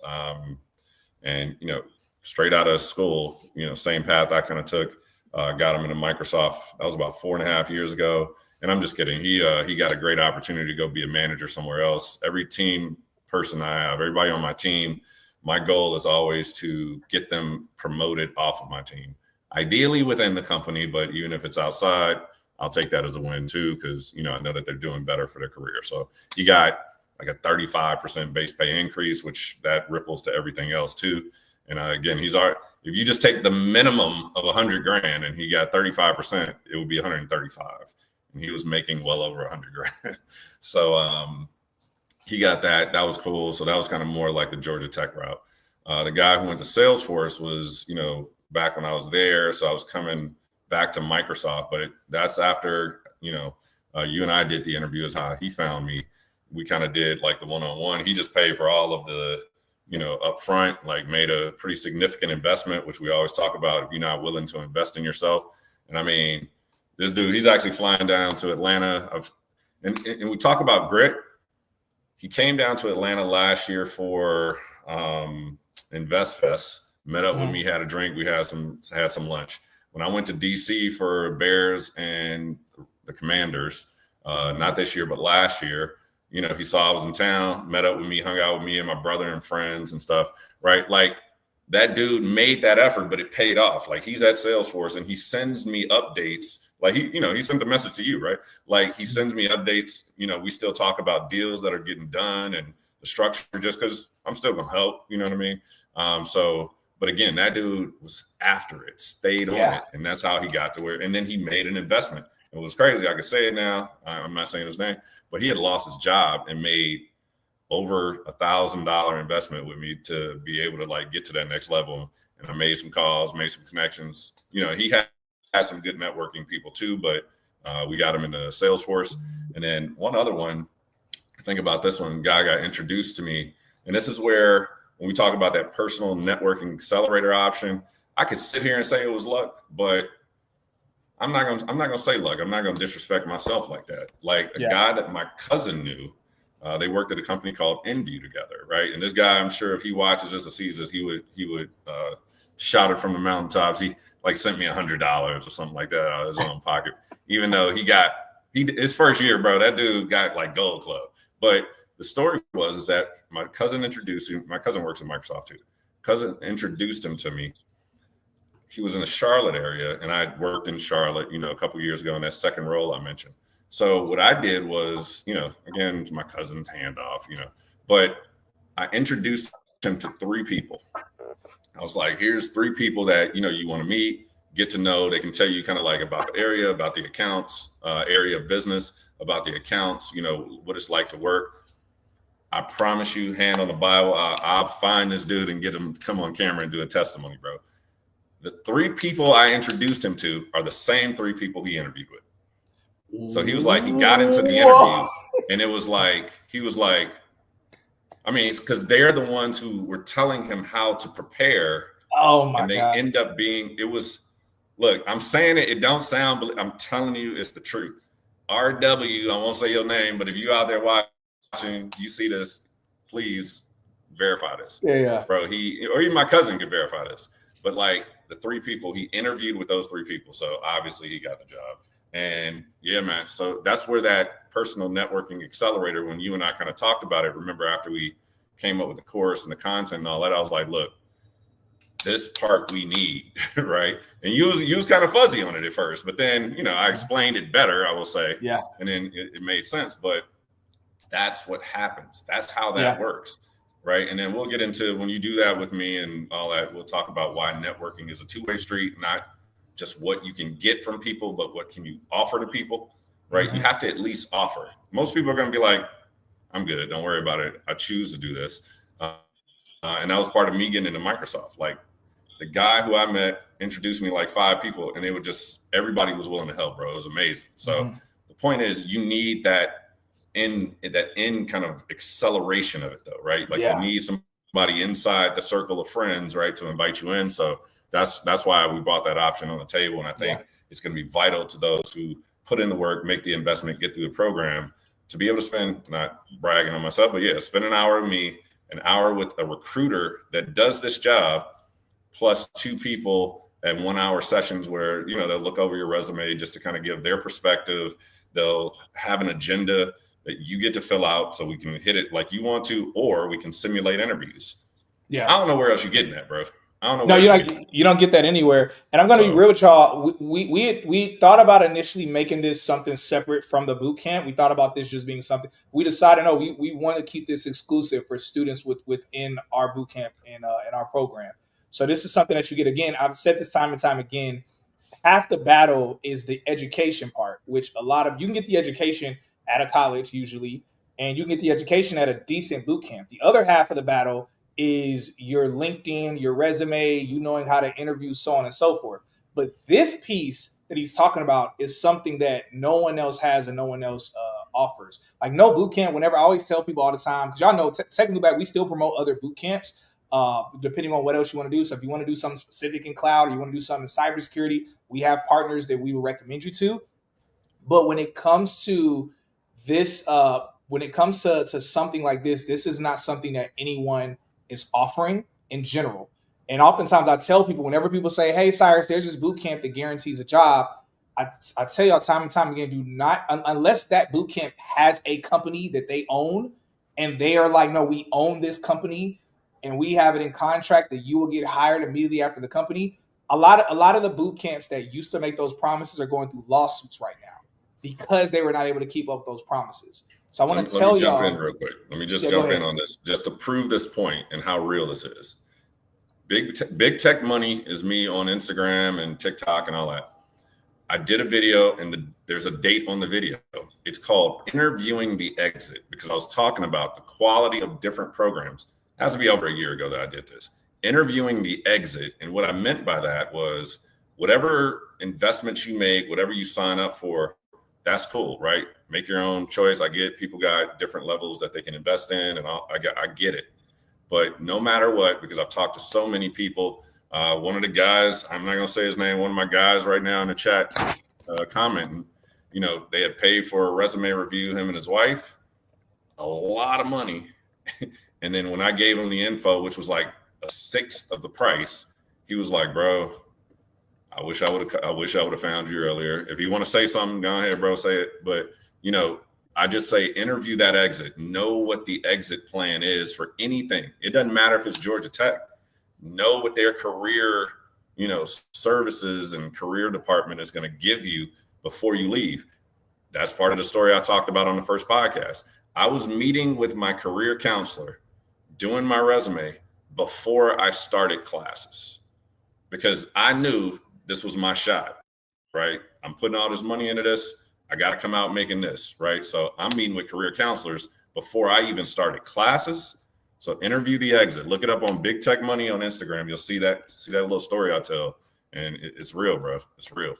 and, you know, straight out of school, you know, same path I kind of took, got him into Microsoft. That was about 4.5 years ago. And I'm just kidding. He got a great opportunity to go be a manager somewhere else. Every team person I have, everybody on my team, my goal is always to get them promoted off of my team, ideally within the company, but even if it's outside, I'll take that as a win too, because, you know, I know that they're doing better for their career. So you got like a 35% base pay increase, which that ripples to everything else too. And again, if you just take the minimum of 100 grand and he got 35%, it would be 135. And he was making well over 100 grand. So he got that. That was cool. So that was kind of more like the Georgia Tech route. The guy who went to Salesforce was, you know, back when I was there. So I was coming back to Microsoft, but that's after, you know, you and I did the interview, is how he found me. We kind of did like the one-on-one. He just paid for all of the, you know, upfront, like made a pretty significant investment, which we always talk about if you're not willing to invest in yourself. And I mean, this dude, he's actually flying down to Atlanta. And we talk about grit. He came down to Atlanta last year for InvestFest, met up with me, had a drink. We had some lunch. When I went to DC for Bears and the Commanders, not this year, but last year, you know, he saw I was in town, met up with me, hung out with me and my brother and friends and stuff, right? Like that dude made that effort, but it paid off. Like he's at Salesforce and he sends me updates. Like he sent the message to you, right? Like he sends me updates. You know, we still talk about deals that are getting done and the structure, just because I'm still gonna help. You know what I mean? But again, that dude was after it, stayed on it, and that's how he got to where. And then he made an investment. It was crazy. I could say it now. I'm not saying his name, but he had lost his job and made over $1,000 investment with me to be able to like get to that next level. And I made some calls, made some connections. You know, he had some good networking people too, but we got him into Salesforce. And then one other one, think about this one, guy got introduced to me. And this is where, when we talk about that personal networking accelerator option, I could sit here and say it was luck, but I'm not gonna say luck. I'm not gonna disrespect myself like that. Like a guy that my cousin knew, they worked at a company called InView together, right? And this guy, I'm sure if he watches this or sees this, he would shout it from the mountaintops. He like sent me $100 or something like that out of his own pocket, even though his first year, bro, that dude got like Gold Club. But the story is that my cousin introduced him. My cousin works at Microsoft too. Cousin introduced him to me. He was in the Charlotte area, and I worked in Charlotte, you know, a couple of years ago in that second role I mentioned. So what I did was, you know, again, my cousin's handoff, you know, but I introduced him to 3 people. I was like, here's 3 people that, you know, you want to meet, get to know. They can tell you kind of like about the area, about the accounts, area of business, about the accounts, you know, what it's like to work. I promise you, hand on the Bible, I'll find this dude and get him to come on camera and do a testimony, bro. The 3 people I introduced him to are the same 3 people he interviewed with. So he was like, he got into the interview and it was like, he was like, I mean, it's because they're the ones who were telling him how to prepare. Oh my God. And they end up being, look, I'm saying it don't sound, but I'm telling you, it's the truth. RW, I won't say your name, but if you out there watching, you see this, please verify this. Yeah. Bro, or even my cousin could verify this. But like the 3 people, he interviewed with those 3 people. So obviously he got the job. And yeah, man. So that's where that personal networking accelerator, when you and I kind of talked about it, remember after we came up with the course and the content and all that, I was like, look, this part we need, right? And you was kind of fuzzy on it at first, but then, you know, I explained it better, I will say. Yeah. And then it made sense, but that's what happens. That's how that works. Right. And then we'll get into, when you do that with me and all that, we'll talk about why networking is a 2-way street, not just what you can get from people, but what can you offer to people, right? Mm-hmm. You have to at least offer. Most people are going to be like, I'm good. Don't worry about it. I choose to do this. And that was part of me getting into Microsoft. Like the guy who I met introduced me like 5 people and they would everybody was willing to help, bro. It was amazing. So the point is you need that in kind of acceleration of it though, right? Like you need somebody inside the circle of friends, right, to invite you in. So that's why we brought that option on the table. And I think it's going to be vital to those who put in the work, make the investment, get through the program, to be able to spend, not bragging on myself, but spend an hour with me, an hour with a recruiter that does this job, plus 2 people at 1 hour sessions where, they'll look over your resume just to kind of give their perspective. They'll have an agenda that you get to fill out so we can hit it like you want to, or we can simulate interviews. I don't know where else you're getting that, bro. I don't know. No, you don't get that anywhere. And I'm going to be real with y'all. We thought about initially making this something separate from the boot camp. We thought about this just being something. We decided, no, we want to keep this exclusive for students within our boot camp in our program. So this is something that you get. Again, I've said this time and time again. Half the battle is the education part, which you can get the education at a college usually, and you can get the education at a decent boot camp. The other half of the battle is your LinkedIn, your resume, knowing how to interview, so on and so forth. But this piece that he's talking about is something that no one else has and no one else offers. Like no boot camp. Whenever I always tell people all the time, because y'all know technically back, we still promote other boot camps depending on what else you want to do. So if you want to do something specific in cloud or you want to do something in cybersecurity, we have partners that we will recommend you to. But when it comes to this, when it comes to something like this is not something that anyone is offering in general. And oftentimes I tell people, whenever people say, hey, Cyrus, there's this boot camp that guarantees a job, I tell y'all time and time again, do not, unless that boot camp has a company that they own and they are like, no, we own this company and we have it in contract that you will get hired immediately after the company. A lot of the boot camps that used to make those promises are going through lawsuits right now because they were not able to keep up with those promises. So I want to tell y'all. Let me jump in real quick. Let me just jump in on this, just to prove this point and how real this is. Big tech money is me on Instagram and TikTok and all that. I did a video and there's a date on the video. It's called Interviewing the Exit, because I was talking about the quality of different programs. It has to be over a year ago that I did this. Interviewing the exit. And what I meant by that was whatever investments you make, whatever you sign up for, that's cool, right? Make your own choice. I get people got different levels that they can invest in, and I get it. But no matter what, because I've talked to so many people, one of the guys, I'm not going to say his name, one of my guys right now in the chat commenting, they had paid for a resume review, him and his wife, a lot of money. And then when I gave him the info, which was like a sixth of the price, he was like, bro, I wish I would have found you earlier. If you want to say something, go ahead, bro, say it. But, I just say interview that exit. Know what the exit plan is for anything. It doesn't matter if it's Georgia Tech. Know what their career, services and career department is going to give you before you leave. That's part of the story I talked about on the first podcast. I was meeting with my career counselor, doing my resume before I started classes, because I knew this was my shot, right? I'm putting all this money into this. I got to come out making this, right? So I'm meeting with career counselors before I even started classes. So interview the exit. Look it up on Big Tech Money on Instagram. You'll see that little story I tell, and it's real, bro. It's real.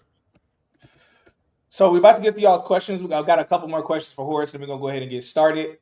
So we're about to get to y'all's questions. I've got a couple more questions for Horus, and we're gonna go ahead and get started.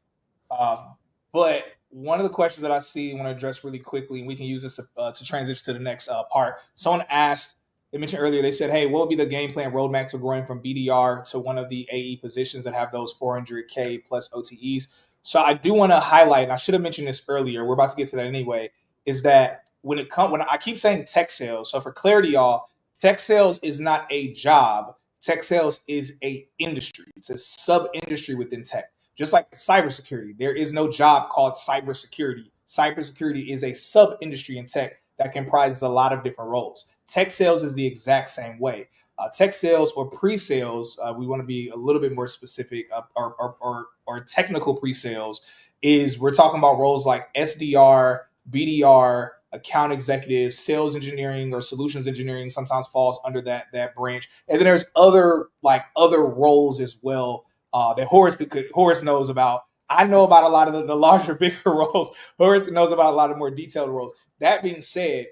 But one of the questions that I see, I want to address really quickly, and we can use this to transition to the next part. Someone asked, they mentioned earlier, they said, hey, what would be the game plan roadmap to growing from BDR to one of the AE positions that have those 400K plus OTEs? So I do want to highlight, and I should have mentioned this earlier, we're about to get to that anyway, is that when I keep saying tech sales, so for clarity, y'all, tech sales is not a job. Tech sales is a industry. It's a sub-industry within tech. Just like cybersecurity, there is no job called cybersecurity. Cybersecurity is a sub-industry in tech that comprises a lot of different roles. Tech sales is the exact same way. Tech sales or pre-sales, we want to be a little bit more specific, or technical pre-sales, is we're talking about roles like SDR, BDR, account executive, sales engineering, or solutions engineering sometimes falls under that branch. And then there's other roles as well that Horus knows about. I know about a lot of the larger, bigger roles. Horus knows about a lot of more detailed roles. That being said,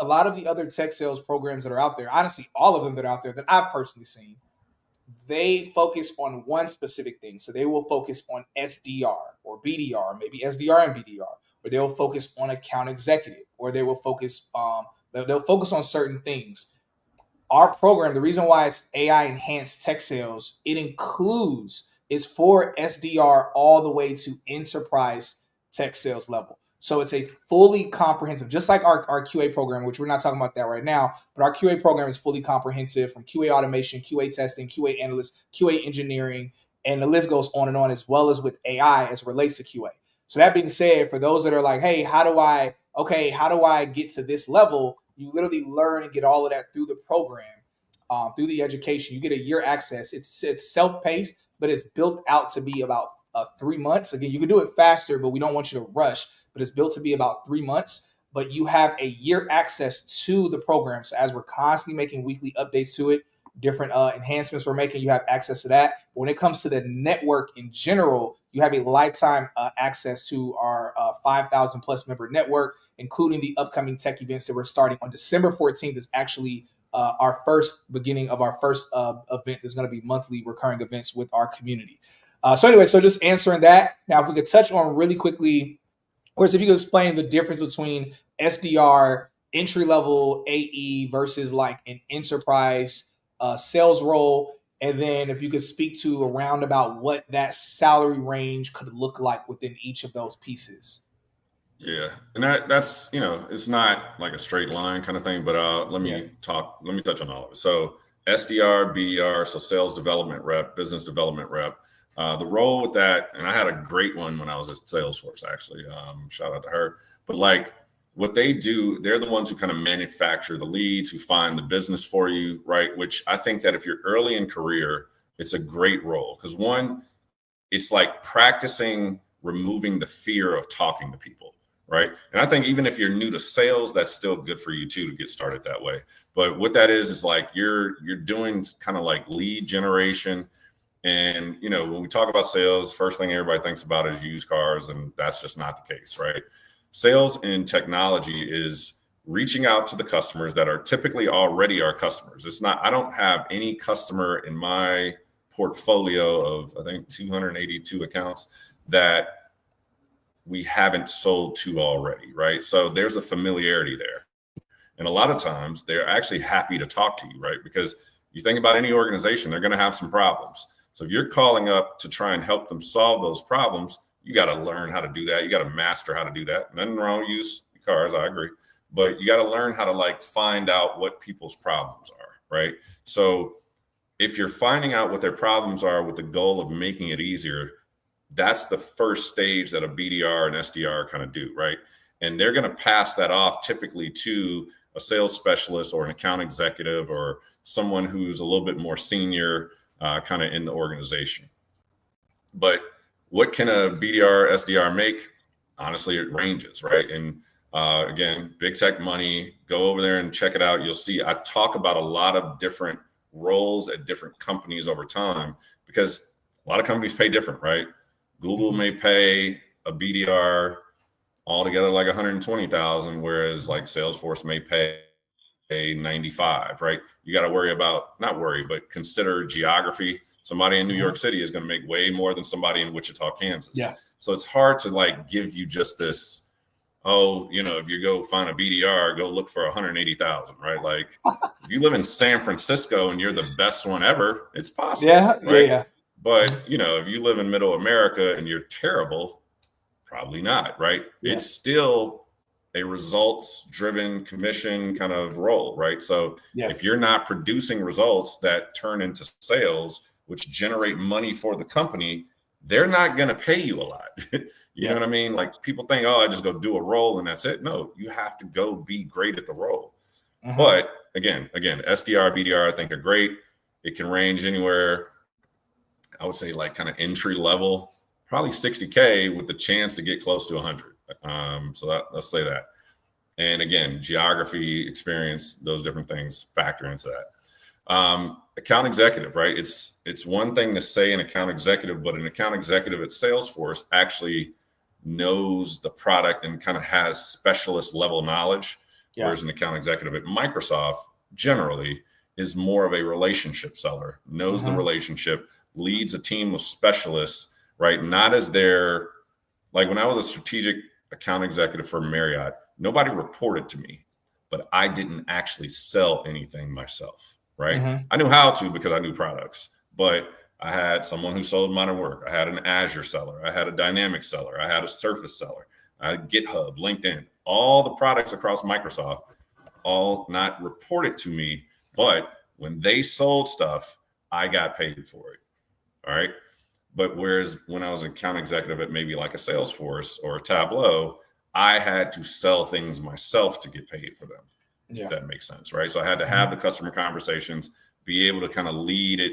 a lot of the other tech sales programs that are out there, honestly, all of them that are out there that I've personally seen, they focus on one specific thing. So they will focus on SDR or BDR, maybe SDR and BDR, or or they will focus on account executive, or they will focus they'll focus on certain things. Our program, the reason why it's AI enhanced tech sales, it's for SDR all the way to enterprise tech sales level. So it's a fully comprehensive, just like our QA program, which we're not talking about that right now, but our QA program is fully comprehensive, from QA automation, QA testing, QA analyst, QA engineering, and the list goes on and on, as well as with AI as it relates to QA. So that being said, for those that are like, hey, how do I get to this level? You literally learn and get all of that through the program, through the education. You get a year access. It's self-paced, but it's built out to be about 3 months. Again, you can do it faster, but we don't want you to rush. But it's built to be about 3 months. But you have a year access to the program. So as we're constantly making weekly updates to it, different enhancements we're making, you have access to that. But when it comes to the network in general, you have a lifetime access to our 5,000 plus member network, including the upcoming tech events that we're starting on December 14th. Is actually our first beginning of our first event. There's going to be monthly recurring events with our community. So anyway, so just answering that. Now, if we could touch on really quickly, or if you could explain the difference between SDR, entry-level AE versus like an enterprise sales role. And then if you could speak to around about what that salary range could look like within each of those pieces. Yeah. And that's, it's not like a straight line kind of thing, but let me touch on all of it. So SDR, BDR, so sales development rep, business development rep. The role with that, and I had a great one when I was at Salesforce, actually. Shout out to her. But like what they do, they're the ones who kind of manufacture the leads, who find the business for you, right? Which I think that if you're early in career, it's a great role. Because one, it's like practicing removing the fear of talking to people, right? And I think even if you're new to sales, that's still good for you too, to get started that way. But what that is like you're doing kind of like lead generation. And, when we talk about sales, first thing everybody thinks about is used cars, and that's just not the case, right? Sales in technology is reaching out to the customers that are typically already our customers. It's not, I don't have any customer in my portfolio of, I think, 282 accounts that we haven't sold to already, right? So there's a familiarity there. And a lot of times they're actually happy to talk to you, right? Because you think about any organization, they're going to have some problems. So if you're calling up to try and help them solve those problems, you got to learn how to do that. You got to master how to do that. Nothing wrong with used cars, I agree. But you got to learn how to like find out what people's problems are, right? So if you're finding out what their problems are with the goal of making it easier, that's the first stage that a BDR and SDR kind of do, right? And they're going to pass that off typically to a sales specialist or an account executive or someone who's a little bit more senior kind of in the organization. But what can a BDR, SDR make? Honestly, it ranges, right? And again, big tech money, go over there and check it out. You'll see I talk about a lot of different roles at different companies over time, because a lot of companies pay different, right? Google may pay a BDR altogether like 120,000, whereas like Salesforce may pay a 95, right? You got to but consider geography. Somebody in New York City is going to make way more than somebody in Wichita, Kansas. Yeah. So it's hard to like give you just this, if you go find a BDR, go look for 180,000, right? Like if you live in San Francisco and you're the best one ever, it's possible. Yeah. Right? Yeah. But, if you live in middle America and you're terrible, probably not, right? Yeah. It's still a results-driven commission kind of role, right? So if you're not producing results that turn into sales, which generate money for the company, they're not going to pay you a lot. You know what I mean? Like people think, I just go do a role and that's it. No, you have to go be great at the role. But again, SDR, BDR, I think are great. It can range anywhere, I would say like kind of entry level, probably 60K with the chance to get close to 100. So let's say that. And again, geography, experience, those different things factor into that. Account executive, right? It's one thing to say an account executive, but an account executive at Salesforce actually knows the product and kind of has specialist level knowledge. Whereas an account executive at Microsoft generally is more of a relationship seller, knows the relationship, leads a team of specialists, right? Not as their, like when I was a strategic account executive for Marriott, nobody reported to me, but I didn't actually sell anything myself, right? I knew how to because I knew products, but I had someone who sold modern work. I had an Azure seller. I had a dynamic seller. I had a Surface seller. I had GitHub, LinkedIn, all the products across Microsoft, all not reported to me, but when they sold stuff, I got paid for it. All right. But whereas when I was an account executive at maybe like a Salesforce or a Tableau, I had to sell things myself to get paid for them. Yeah. If that makes sense. Right. So I had to have the customer conversations, be able to kind of lead it,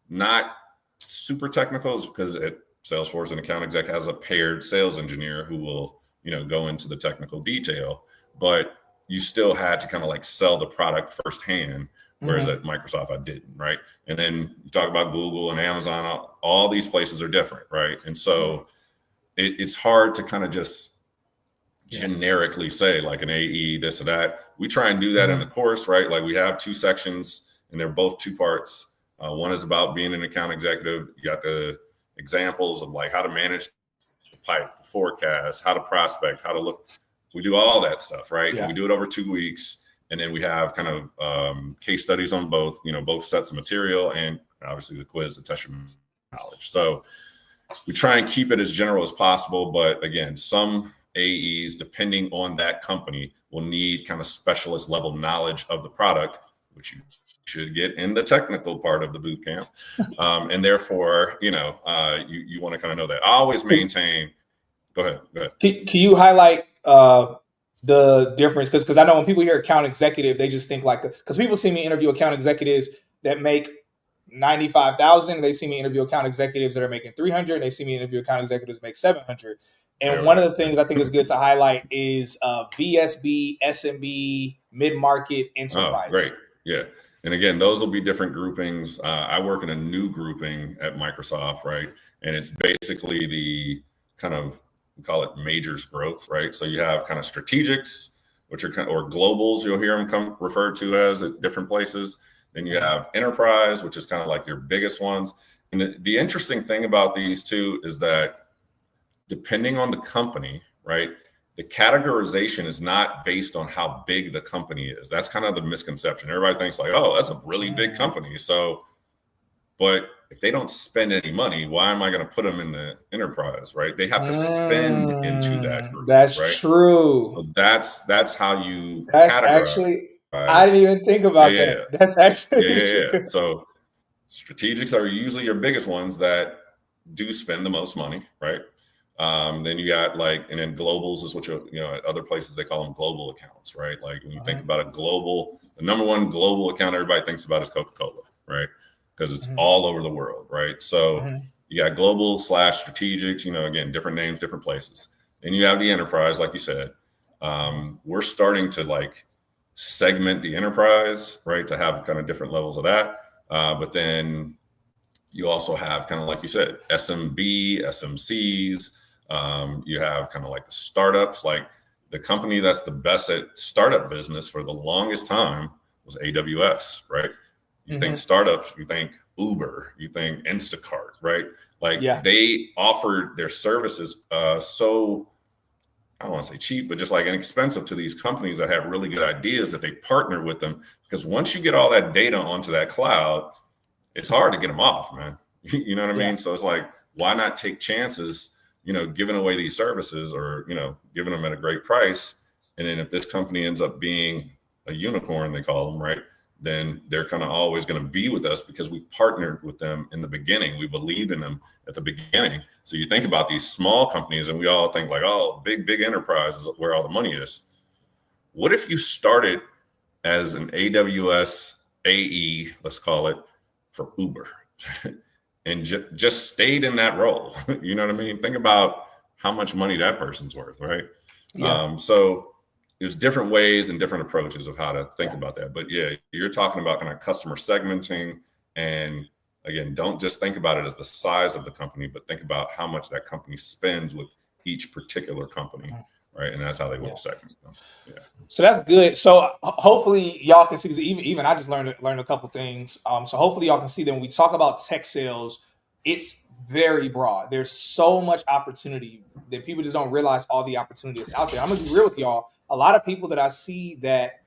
not super technical, because at Salesforce, an account exec has a paired sales engineer who will, go into the technical detail, but you still had to kind of like sell the product firsthand. Whereas at Microsoft, I didn't, right? And then you talk about Google and Amazon, all these places are different, right? And so it's hard to kind of just generically say like an AE, this or that. We try and do that in the course, right? Like we have 2 sections and they're both 2 parts. One is about being an account executive. You got the examples of like how to manage the pipe, the forecast, how to prospect, how to look. We do all that stuff, right? Yeah. And we do it over 2 weeks. And then we have kind of case studies on both, both sets of material and obviously the quiz to test your knowledge. So we try and keep it as general as possible. But again, some AEs, depending on that company, will need kind of specialist level knowledge of the product, which you should get in the technical part of the boot camp. And therefore, you want to kind of know that. I always maintain, go ahead. Can you highlight the difference? Because I know when people hear account executive, they just think like, because people see me interview account executives that make 95,000. They see me interview account executives that are making 300. They see me interview account executives that make 700. And one of the things I think is good to highlight is VSB, SMB, mid-market, enterprise. Oh, great. Yeah. And again, those will be different groupings. I work in a new grouping at Microsoft, right? And it's basically the kind of, we call it majors growth, right? So you have kind of strategics, which are or globals, you'll hear them referred to as at different places. Then you have enterprise, which is kind of like your biggest ones. And the interesting thing about these two is that depending on the company, right, the categorization is not based on how big the company is. That's kind of the misconception. Everybody thinks like, oh, that's a really big company. So, but if they don't spend any money, why am I going to put them in the enterprise, right? They have to spend into that group. That's right? True. So that's how you categorize. Actually, I didn't even think about that. Yeah. That's actually true. So strategics are usually your biggest ones that do spend the most money, right? Then you got and then globals is what at other places they call them global accounts, right? Like when you think about the number one global account everybody thinks about is Coca-Cola, right? Because it's all over the world, right? So you got global / strategics, again, different names, different places. Then you have the enterprise, like you said. We're starting to segment the enterprise, right? To have kind of different levels of that. But then you also have kind of like you said, SMB, SMCs. You have kind of like the startups, like the company that's the best at startup business for the longest time was AWS, right? You think startups, you think Uber, you think Instacart, right? They offered their services so, I don't want to say cheap, but just inexpensive to these companies that have really good ideas that they partner with them. Because once you get all that data onto that cloud, it's hard to get them off, man. You know what I mean? So it's why not take chances, giving away these services or, giving them at a great price. And then if this company ends up being a unicorn, they call them, right? Then they're kind of always going to be with us because we partnered with them in the beginning. We believed in them at the beginning. So you think about these small companies and we all think oh, big enterprise is where all the money is. What if you started as an AWS AE, let's call it, for Uber and just stayed in that role? You know what I mean? Think about how much money that person's worth, right? Yeah. So there's different ways and different approaches of how to think about that. But yeah, you're talking about kind of customer segmenting. And again, don't just think about it as the size of the company, but think about how much that company spends with each particular company, right? And that's how they will segment them. Yeah. So that's good. So hopefully y'all can see, I just learned a couple things. So hopefully y'all can see that when we talk about tech sales, it's very broad. There's so much opportunity that people just don't realize all the opportunity that's out there. I'm gonna be real with y'all. A lot of people that I see that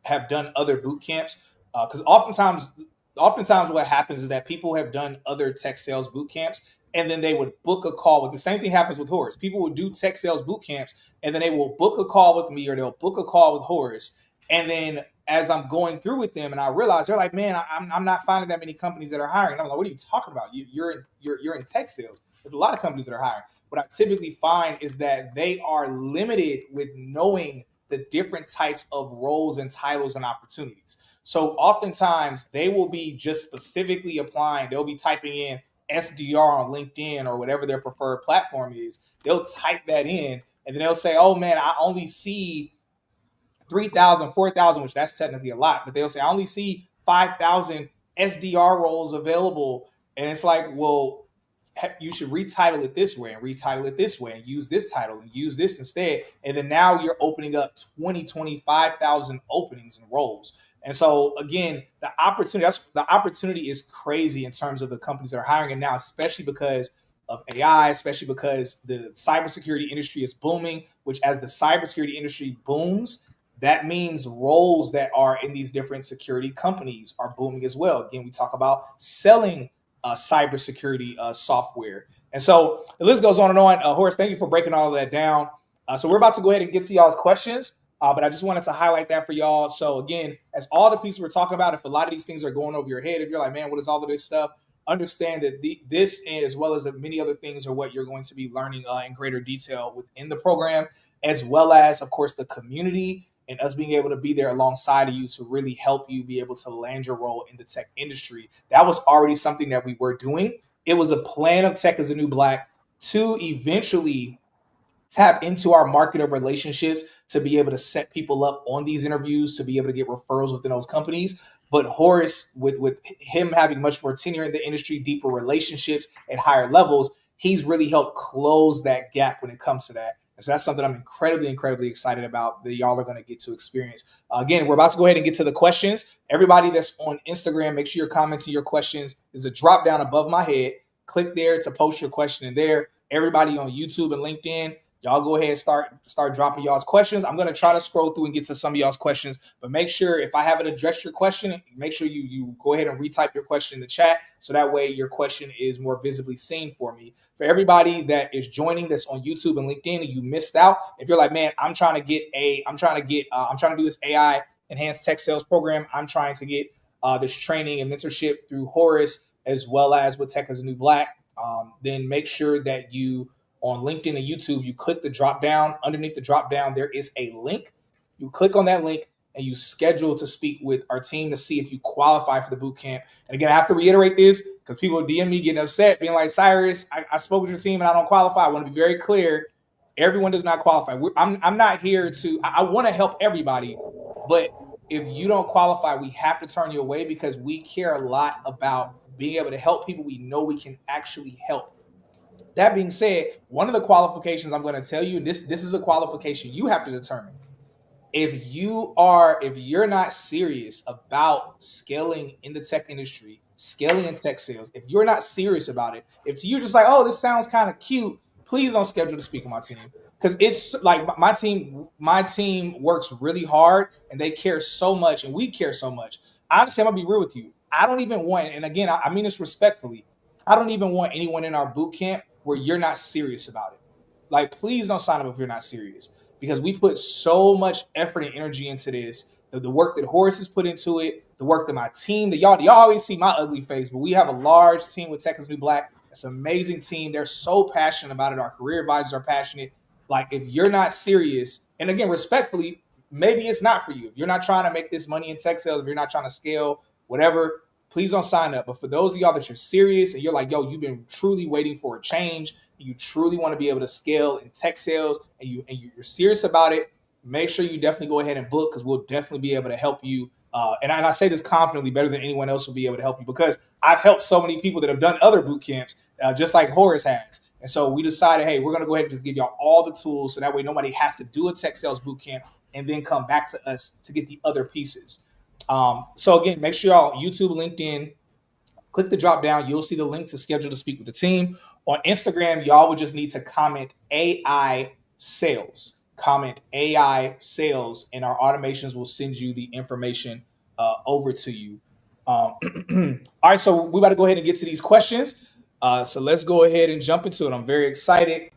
have done other boot camps, because oftentimes what happens is that people have done other tech sales boot camps, and then they would book a call with me. Same thing happens with Horus. People will do tech sales boot camps, and then they will book a call with me, or they'll book a call with Horus, and then as I'm going through with them, and I realize they're like, man, I'm not finding that many companies that are hiring. And I'm like, what are you talking about? You're in tech sales. There's a lot of companies that are hiring. What I typically find is that they are limited with knowing the different types of roles and titles and opportunities. So oftentimes they will be just specifically applying. They'll be typing in SDR on LinkedIn or whatever their preferred platform is. They'll type that in, and then they'll say, oh man, I only see 3,000, 4,000, which that's technically a lot, but they'll say, I only see 5,000 SDR roles available. And it's like, well, you should retitle it this way and retitle it this way and use this title and use this instead. And then now you're opening up 20, 25,000 openings and roles. And so again, the opportunity is crazy in terms of the companies that are hiring. And now, especially because of AI, especially because the cybersecurity industry is booming, which as the cybersecurity industry booms, that means roles that are in these different security companies are booming as well. Again, we talk about selling cybersecurity software. And so the list goes on and on. Horus, thank you for breaking all of that down. So we're about to go ahead and get to y'all's questions, but I just wanted to highlight that for y'all. So again, as all the pieces we're talking about, if a lot of these things are going over your head, if you're like, man, what is all of this stuff? Understand that this, as well as many other things, are what you're going to be learning in greater detail within the program, as well as, of course, the community and us being able to be there alongside of you to really help you be able to land your role in the tech industry. That was already something that we were doing. It was a plan of Tech as a New Black to eventually tap into our market of relationships to be able to set people up on these interviews, to be able to get referrals within those companies. But Horus, with him having much more tenure in the industry, deeper relationships at higher levels, he's really helped close that gap when it comes to that. And so that's something I'm incredibly, incredibly excited about that y'all are going to get to experience. Again, we're about to go ahead and get to the questions. Everybody that's on Instagram, make sure you're commenting your questions. There's a drop down above my head. Click there to post your question in there. Everybody on YouTube and LinkedIn, y'all go ahead and start dropping y'all's questions. I'm going to try to scroll through and get to some of y'all's questions, but make sure if I haven't addressed your question, make sure you go ahead and retype your question in the chat so that way your question is more visibly seen for me. For everybody that is joining that's on YouTube and LinkedIn and you missed out, if you're like, man, I'm trying to do this AI enhanced tech sales program. I'm trying to get this training and mentorship through Horus as well as with Tech as a New Black. Then make sure that you on LinkedIn and YouTube, you click the drop down. Underneath the drop down, there is a link. You click on that link and you schedule to speak with our team to see if you qualify for the boot camp. And again, I have to reiterate this because people DM me getting upset, being like, Cyrus, I spoke with your team and I don't qualify. I want to be very clear. Everyone does not qualify. I'm not here to, I want to help everybody, but if you don't qualify, we have to turn you away because we care a lot about being able to help people we know we can actually help. That being said, one of the qualifications I'm going to tell you, and this is a qualification you have to determine. If you're not serious about scaling in the tech industry, scaling in tech sales, if you're not serious about it, if you're just like, oh, this sounds kind of cute, please don't schedule to speak with my team. Because it's like my team works really hard and they care so much and we care so much. Honestly, I'm gonna be real with you. I don't even want, and again, I mean this respectfully, I don't even want anyone in our boot camp where you're not serious about it. Like, please don't sign up if you're not serious because we put so much effort and energy into this. The work that Horus has put into it, the work that my team, that y'all always see my ugly face, but we have a large team with Tech as New Black. It's an amazing team. They're so passionate about it. Our career advisors are passionate. Like, if you're not serious, and again, respectfully, maybe it's not for you. If you're not trying to make this money in tech sales, if you're not trying to scale, whatever, please don't sign up. But for those of y'all that you're serious and you're like, yo, you've been truly waiting for a change, you truly want to be able to scale in tech sales, and you're serious about it, make sure you definitely go ahead and book because we'll definitely be able to help you. And I say this confidently, better than anyone else will be able to help you because I've helped so many people that have done other boot camps, just like Horus has. And so we decided, hey, we're going to go ahead and just give y'all all the tools so that way nobody has to do a tech sales boot camp and then come back to us to get the other pieces. So again, make sure y'all YouTube, LinkedIn, Click the drop down. You'll see the link to schedule to speak with the team. On Instagram, y'all would just need to comment AI sales. Comment AI sales, and our automations will send you the information over to you. All right, so we got to go ahead and get to these questions. So let's go ahead and jump into it. I'm very excited.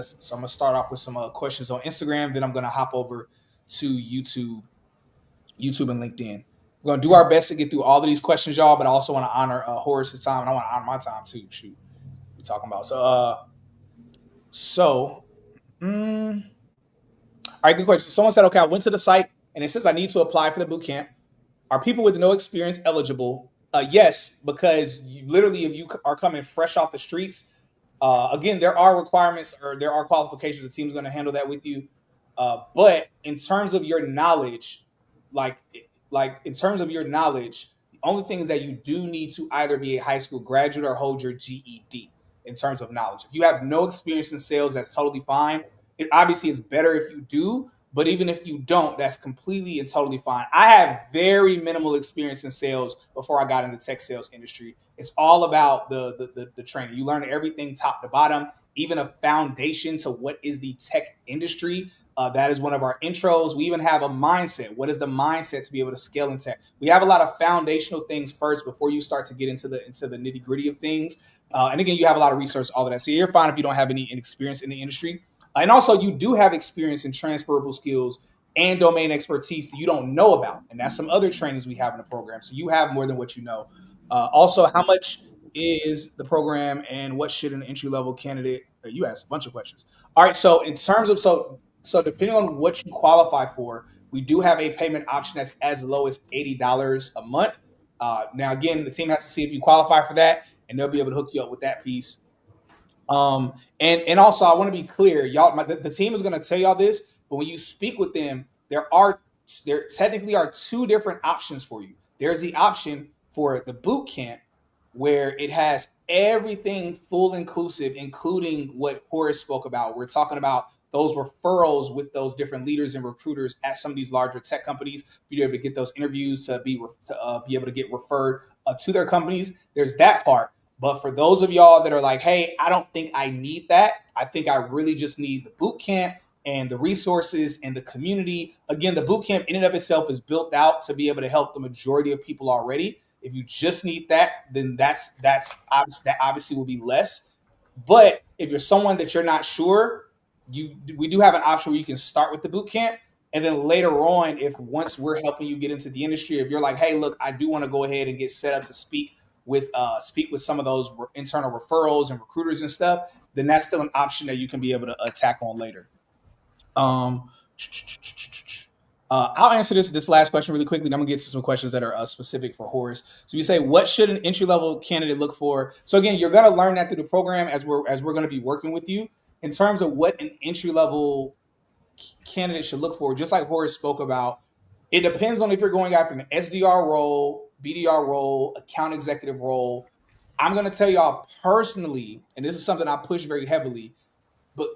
So I'm gonna start off with some questions on Instagram. Then I'm gonna hop over to YouTube and LinkedIn. We're gonna do our best to get through all of these questions, y'all. But I also want to honor Horus's time, and I want to honor my time too. Shoot, we're talking about all right, good question. Someone said, okay, I went to the site and it says I need to apply for the boot camp. Are people with no experience eligible? Yes, because literally, if you are coming fresh off the streets, again, there are requirements or there are qualifications. The team's going to handle that with you. But in terms of your knowledge, like in terms of your knowledge, the only thing is that you do need to either be a high school graduate or hold your GED in terms of knowledge. If you have no experience in sales, that's totally fine. It obviously is better if you do, but even if you don't, that's completely and totally fine. I have very minimal experience in sales before I got into the tech sales industry. It's all about the training. You learn everything top to bottom, even a foundation to what is the tech industry. That is one of our intros. We even have a mindset. What is the mindset to be able to scale in tech? We have a lot of foundational things first before you start to get into the nitty gritty of things. And again, you have a lot of research, all of that. So you're fine if you don't have any experience in the industry. And also, you do have experience in transferable skills and domain expertise that you don't know about. And that's some other trainings we have in the program. So you have more than what you know. Also, how much is the program and what should an entry-level candidate, you asked a bunch of questions. All right. So in terms of, so depending on what you qualify for, we do have a payment option that's as low as $80 a month. Now, again, the team has to see if you qualify for that, and they'll be able to hook you up with that piece. And also I want to be clear, y'all, the team is going to tell y'all this, but when you speak with them, there technically are two different options for you. There's the option for the boot camp where it has everything full inclusive, including what Horus spoke about. We're talking about those referrals with those different leaders and recruiters at some of these larger tech companies. You're able to get those interviews to be able to get referred to their companies. There's that part. But for those of y'all that are like, hey, I don't think I need that. I think I really just need the boot camp and the resources and the community. Again, the boot camp in and of itself is built out to be able to help the majority of people already. If you just need that, then that's obviously will be less. But if you're someone that you're not sure, we do have an option where you can start with the boot camp. And then later on, once we're helping you get into the industry, if you're like, hey, look, I do want to go ahead and get set up to speak with some of those internal referrals and recruiters and stuff, then that's still an option that you can be able to attack on later. I'll answer this last question really quickly. Then I'm gonna get to some questions that are specific for Horus. So you say, what should an entry-level candidate look for? So again, you're gonna learn that through the program as we're gonna be working with you in terms of what an entry-level candidate should look for. Just like Horus spoke about, it depends on if you're going after an SDR role, BDR role, account executive role. I'm going to tell y'all personally, and this is something I push very heavily, but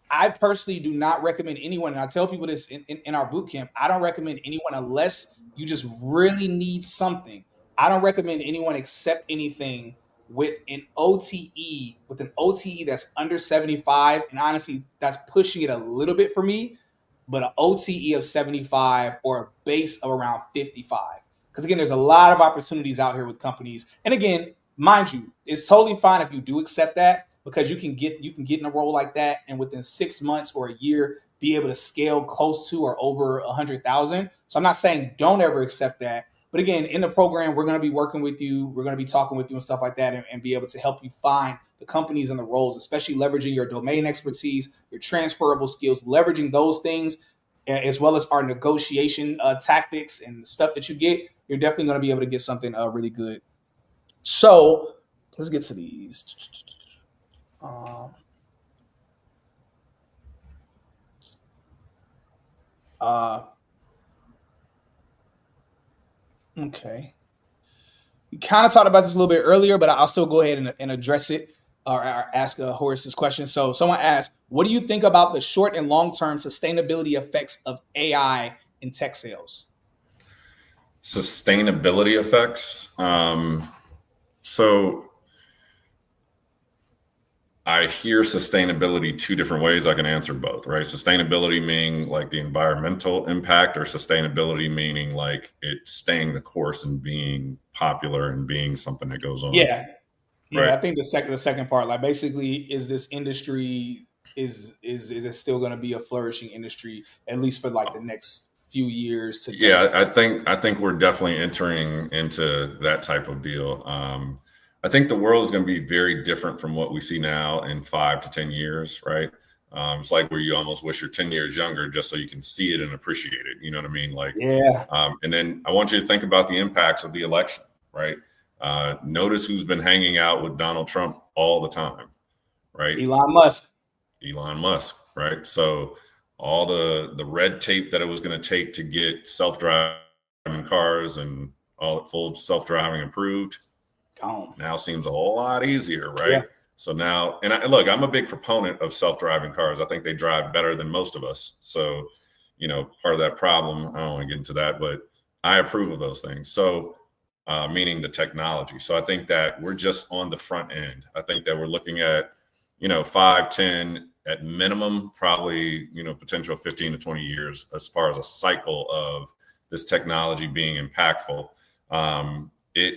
I personally do not recommend anyone, and I tell people this in our boot camp, I don't recommend anyone unless you just really need something. I don't recommend anyone accept anything with an OTE that's under 75, and honestly, that's pushing it a little bit for me, but an OTE of 75 or a base of around 55. Because again, there's a lot of opportunities out here with companies. And again, mind you, it's totally fine if you do accept that, because you can get in a role like that and within 6 months or a year be able to scale close to or over 100,000. So I'm not saying don't ever accept that. But again, in the program, we're going to be working with you. We're going to be talking with you and stuff like that, and be able to help you find the companies and the roles, especially leveraging your domain expertise, your transferable skills, leveraging those things, as well as our negotiation tactics and the stuff that you get. You're definitely going to be able to get something really good. So let's get to these. Okay. We kind of talked about this a little bit earlier, but I'll still go ahead and address it or ask Horus's question. So someone asked, what do you think about the short and long-term sustainability effects of AI in tech sales? Sustainability effects. So I hear sustainability two different ways. I can answer both, right? Sustainability meaning like the environmental impact, or sustainability meaning like it staying the course and being popular and being something that goes on. Yeah. Right. I think the second part, like basically, is this industry is it still going to be a flourishing industry at least for like the next few years to Yeah, decades? I think we're definitely entering into that type of deal. I think the world is going to be very different from what we see now in 5 to 10 years, right? It's like where you almost wish you're 10 years younger just so you can see it and appreciate it. You know what I mean? Like, Yeah. and then I want you to think about the impacts of the election, right? Notice who's been hanging out with Donald Trump all the time, right? Elon Musk. Elon Musk, right? So all the red tape that it was going to take to get self-driving cars and all full self-driving approved Gone. now seems a whole lot easier, right? Yeah. So now, and look, I'm a big proponent of self-driving cars. I think they drive better than most of us. So, you know, part of that problem, I don't want to get into that, but I approve of those things. So, meaning the technology. So I think that we're just on the front end. I think that we're looking at, you know, 5, 10 at minimum, probably, you know, potential 15 to 20 years as far as a cycle of this technology being impactful. It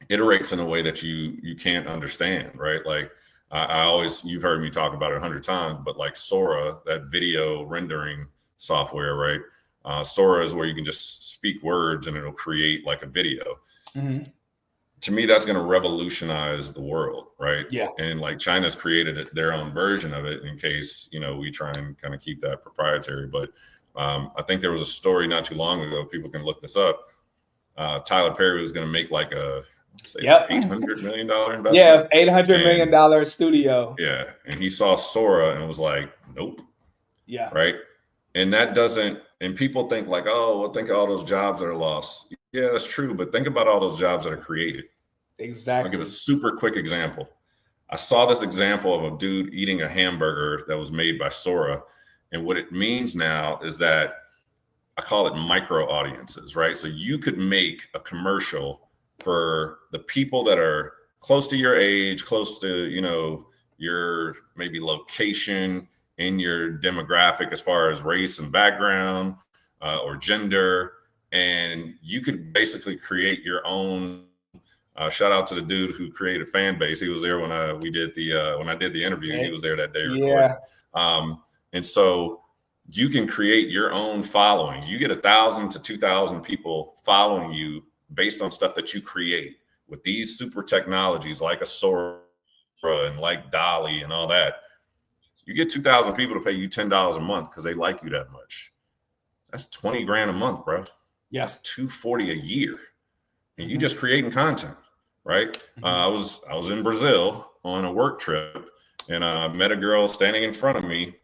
iterates in a way that you can't understand, right? Like I always, you've heard me talk about it 100 times, but like Sora, that video rendering software, right? Sora is where you can just speak words and it'll create like a video. Mm-hmm. To me, that's going to revolutionize the world, right? Yeah. And like China's created their own version of it in case, you know, we try and kind of keep that proprietary. But I think there was a story not too long ago, people can look this up. Tyler Perry was going to make like a $800 million investment. Yeah, it was $800 million studio. Yeah. And he saw Sora and was like, nope. Yeah. Right. And that doesn't, and people think like, oh, well, think of all those jobs that are lost. Yeah, that's true. But think about all those jobs that are created. Exactly. I'll give a super quick example. I saw this example of a dude eating a hamburger that was made by Sora. And what it means now is that I call it micro audiences, right? So you could make a commercial for the people that are close to your age, close to, you know, your maybe location in your demographic as far as race and background or gender. And you could basically create your own. Shout out to the dude who created Fanbase. He was there when I did the interview. He was there that day recording. And so you can create your own following. You get 1,000 to 2,000 people following you based on stuff that you create with these super technologies like a Sora and like Dolly and all that. You get 2,000 people to pay you $10 a month because they like you that much. That's 20 grand a month, bro. Yeah. That's $240 a year. And you just creating content, right? I was in Brazil on a work trip and I met a girl standing in front of me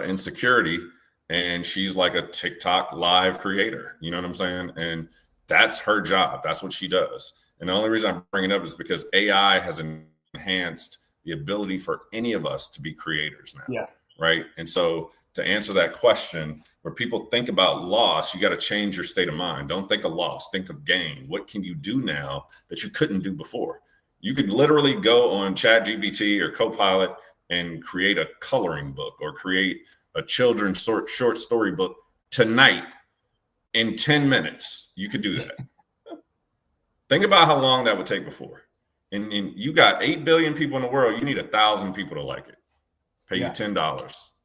in security, and she's like a TikTok live creator. You know what I'm saying? And that's her job. That's what she does. And the only reason I'm bringing it up is because AI has enhanced the ability for any of us to be creators now. Yeah. Right. And so to answer that question, where people think about loss, you got to change your state of mind. Don't think of loss, think of gain. What can you do now that you couldn't do before? You could literally go on ChatGPT or Copilot and create a coloring book or create a children's short story book tonight in 10 minutes. You could do that. Think about how long that would take before. And you got 8 billion people in the world. You need 1,000 people to like it. Pay you $10,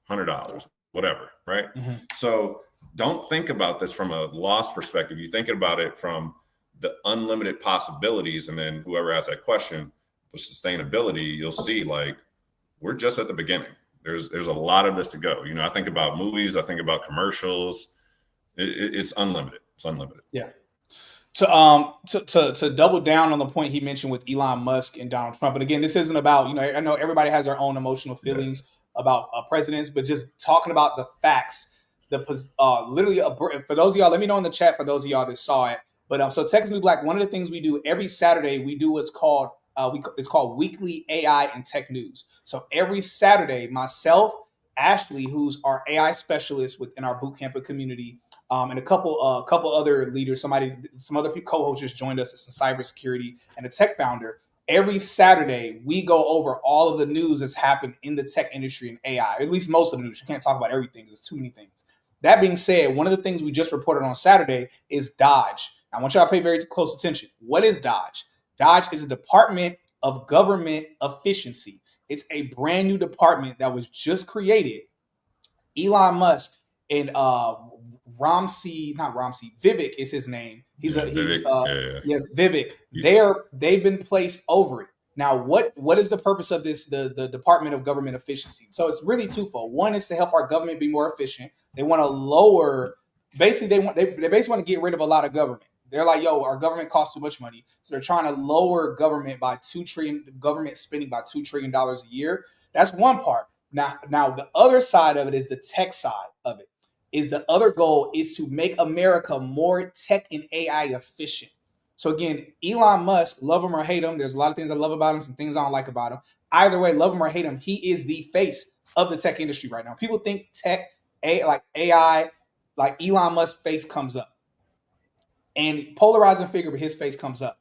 $100, whatever, right? So don't think about this from a loss perspective. You think about it from the unlimited possibilities. And then whoever asks that question for sustainability, you'll see like, we're just at the beginning. There's a lot of this to go. You know, I think about movies, I think about commercials. It's unlimited. It's unlimited. Yeah. To double down on the point he mentioned with Elon Musk and Donald Trump. And again, this isn't about, you know, I know everybody has their own emotional feelings about presidents, but just talking about the facts, literally for those of y'all, let me know in the chat for those of y'all that saw it. But so Texas New Black, one of the things we do every Saturday, we do what's called it's called Weekly AI and Tech News. So every Saturday, myself, Ashley, who's our AI specialist within our Bootcamp community, and a couple other leaders. Some other co-hosts just joined us. It's some cybersecurity and a tech founder. Every Saturday, we go over all of the news that's happened in the tech industry and AI, at least most of the news. You can't talk about everything. There's too many things. That being said, one of the things we just reported on Saturday is Dodge. I want y'all to pay very close attention. What is Dodge? Dodge is a Department of Government Efficiency. It's a brand new department that was just created. Elon Musk and Vivek is his name. Vivek. They've been placed over it. Now, what is the purpose of this? The Department of Government Efficiency. So it's really twofold. One is to help our government be more efficient. They want to lower. Basically, they basically want to get rid of a lot of government. They're like, yo, our government costs too much money, so they're trying to lower government spending by $2 trillion a year. That's one part. Now the other side of it is the tech side of it. Is the other goal is to make America more tech and AI efficient. So again, Elon Musk, love him or hate him, there's a lot of things I love about him, some things I don't like about him. Either way, love him or hate him, he is the face of the tech industry right now. People think tech, like AI, like Elon Musk's face comes up. And polarizing figure, but his face comes up.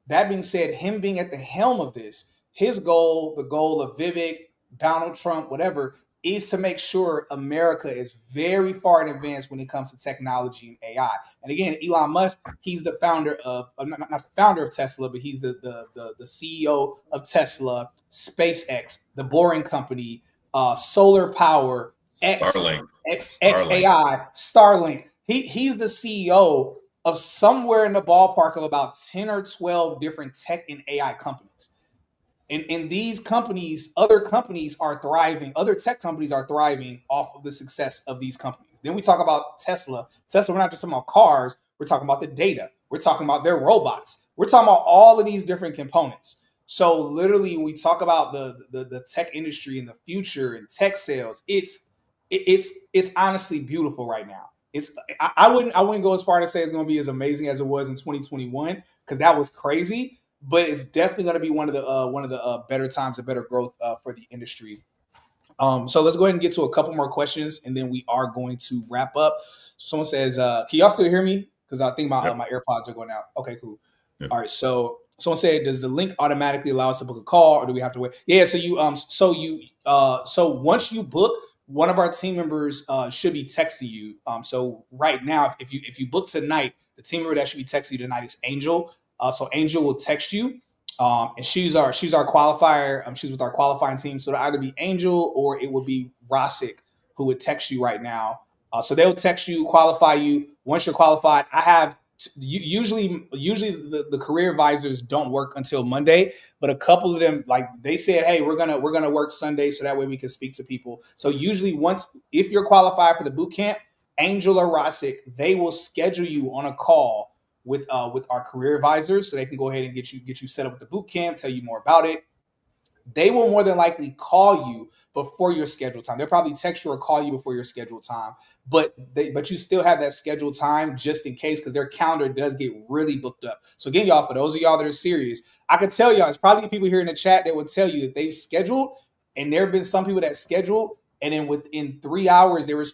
That being said, him being at the helm of this, his goal, the goal of Vivek, Donald Trump, whatever, is to make sure America is very far in advance when it comes to technology and AI. And again, Elon Musk, he's the founder of, not the founder of Tesla, but he's the CEO of Tesla, SpaceX, the Boring Company, Solar Power, Starlink. XAI, Starlink. He's the CEO of somewhere in the ballpark of about 10 or 12 different tech and AI companies. And these companies, other companies are thriving. Other tech companies are thriving off of the success of these companies. Then we talk about Tesla. We're not just talking about cars. We're talking about the data. We're talking about their robots. We're talking about all of these different components. So literally, when we talk about the tech industry in the future and tech sales, it's honestly beautiful right now. I wouldn't go as far to say it's going to be as amazing as it was in 2021 because that was crazy. But it's definitely going to be one of the better times of better growth for the industry. So let's go ahead and get to a couple more questions, and then we are going to wrap up. Someone says, "Can y'all still hear me? Because I think my AirPods are going out." Okay, cool. Yep. All right. So someone said, "Does the link automatically allow us to book a call, or do we have to wait?" Yeah. So once you book, one of our team members should be texting you. So right now, if you book tonight, the team member that should be texting you tonight is Angel. So Angel will text you, and she's our qualifier. She's with our qualifying team. So it'll either be Angel or it will be Rosick who would text you right now. So they'll text you, qualify you. Once you're qualified, I have usually the career advisors don't work until Monday, but a couple of them, like they said, hey, we're gonna work Sunday so that way we can speak to people. So usually if you're qualified for the boot camp, Angel or Rosick, they will schedule you on a call with our career advisors so they can go ahead and get you set up with the boot camp, tell you more about it. They will more than likely call you before your scheduled time. They'll probably text you or call you before your scheduled time, but you still have that scheduled time just in case because their calendar does get really booked up. So again, y'all, for those of y'all that are serious, I can tell y'all, it's probably people here in the chat that will tell you that they've scheduled, and there have been some people that scheduled, and then within 3 hours they were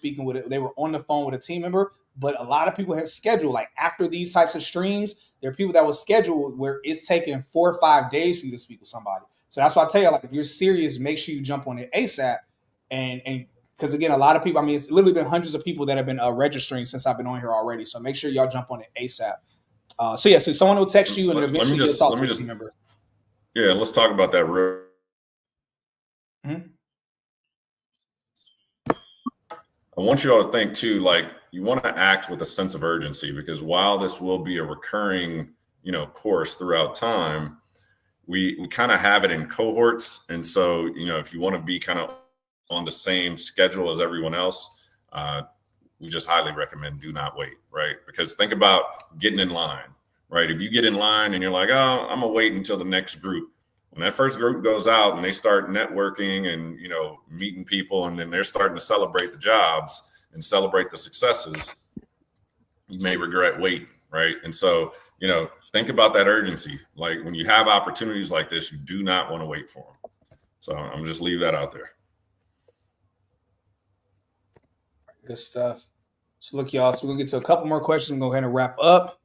on the phone with a team member. But a lot of people have scheduled, like after these types of streams, there are people that will schedule where it's taking 4 or 5 days for you to speak with somebody. So that's why I tell you, like, if you're serious, make sure you jump on it ASAP. And because again, a lot of people, I mean, it's literally been hundreds of people that have been registering since I've been on here already. So make sure y'all jump on it ASAP. So someone will text you and eventually you'll talk to a team member. Yeah, let's talk about that real. Mm-hmm. I want you all to think too, like you want to act with a sense of urgency because while this will be a recurring, course throughout time, we kind of have it in cohorts. And so, if you want to be kind of on the same schedule as everyone else, we just highly recommend do not wait, right? Because think about getting in line, right? If you get in line and you're like, oh, I'm gonna wait until the next group. When that first group goes out and they start networking and, meeting people, and then they're starting to celebrate the jobs and celebrate the successes, you may regret waiting, right? And so, think about that urgency. Like when you have opportunities like this, you do not want to wait for them. So I'm gonna just leave that out there. Good stuff. So look, y'all. So we're gonna get to a couple more questions. I'm gonna go ahead and wrap up.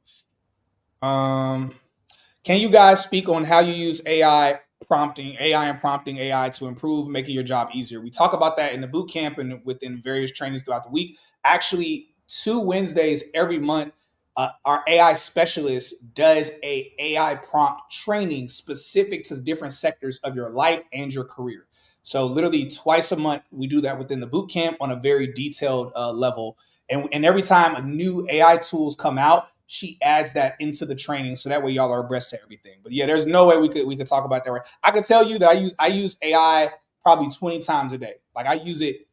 Can you guys speak on how you use AI and prompting AI to improve making your job easier? We talk about that in the boot camp and within various trainings throughout the week. Actually, 2 Wednesdays every month, our AI specialist does a AI prompt training specific to different sectors of your life and your career. So literally twice a month, we do that within the boot camp on a very detailed level. And every time a new AI tools come out, she adds that into the training so that way y'all are abreast to everything. But yeah, there's no way we could talk about that. Right? I could tell you that I use AI probably 20 times a day. Like I use it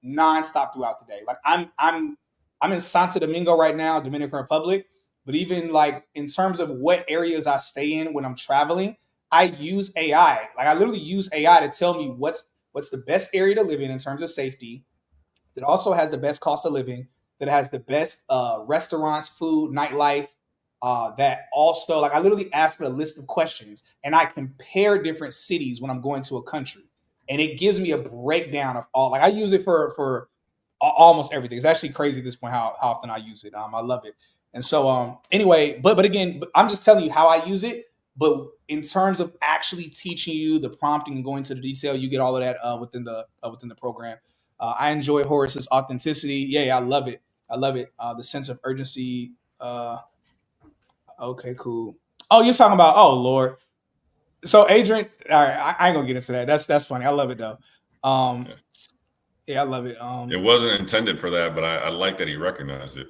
nonstop throughout the day. Like I'm in Santo Domingo right now, Dominican Republic. But even like in terms of what areas I stay in when I'm traveling, I use AI. Like I literally use AI to tell me what's the best area to live in terms of safety, that also has the best cost of living, that has the best restaurants, food, nightlife. That also, like, I literally ask it a list of questions and I compare different cities when I'm going to a country, and it gives me a breakdown of all. Like, I use it for almost everything. It's actually crazy at this point how often I use it. I love it. And so, anyway, but again, I'm just telling you how I use it. But in terms of actually teaching you the prompting and going into the detail, you get all of that within the program. I enjoy Horus's authenticity. Yeah, I love it. I love it. The sense of urgency. Okay, cool. Oh, you're talking about. Oh, Lord. So, Adrian. All right, I ain't gonna get into that. That's funny. I love it though. Yeah, I love it. It wasn't intended for that, but I like that he recognized it.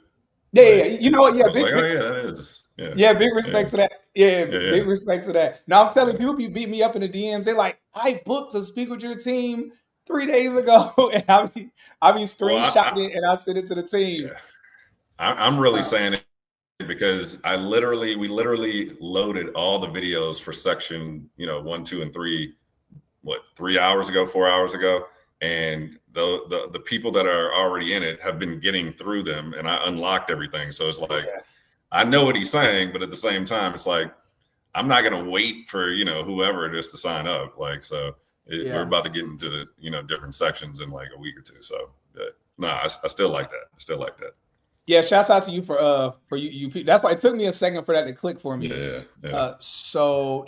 Yeah, like, yeah. You know what? Yeah, big, like, oh yeah, that is. Yeah, yeah, big respect to that. Yeah, big respect to that. Now I'm telling people be beating me up in the DMs. They're like, I booked to speak with your team 3 days ago, and I be screenshotting it and I send it to the team. Yeah. I'm really saying it because we literally loaded all the videos for section 1, 2, and 3. 3 hours ago, 4 hours ago, and the people that are already in it have been getting through them, and I unlocked everything. So it's like, I know what he's saying, but at the same time, it's like, I'm not going to wait for, whoever it is to sign up. Like, so we're about to get into the, different sections in like a week or two. So no, I still like that. I still like that. Yeah. Shouts out to you for you. That's why it took me a second for that to click for me. Yeah. So,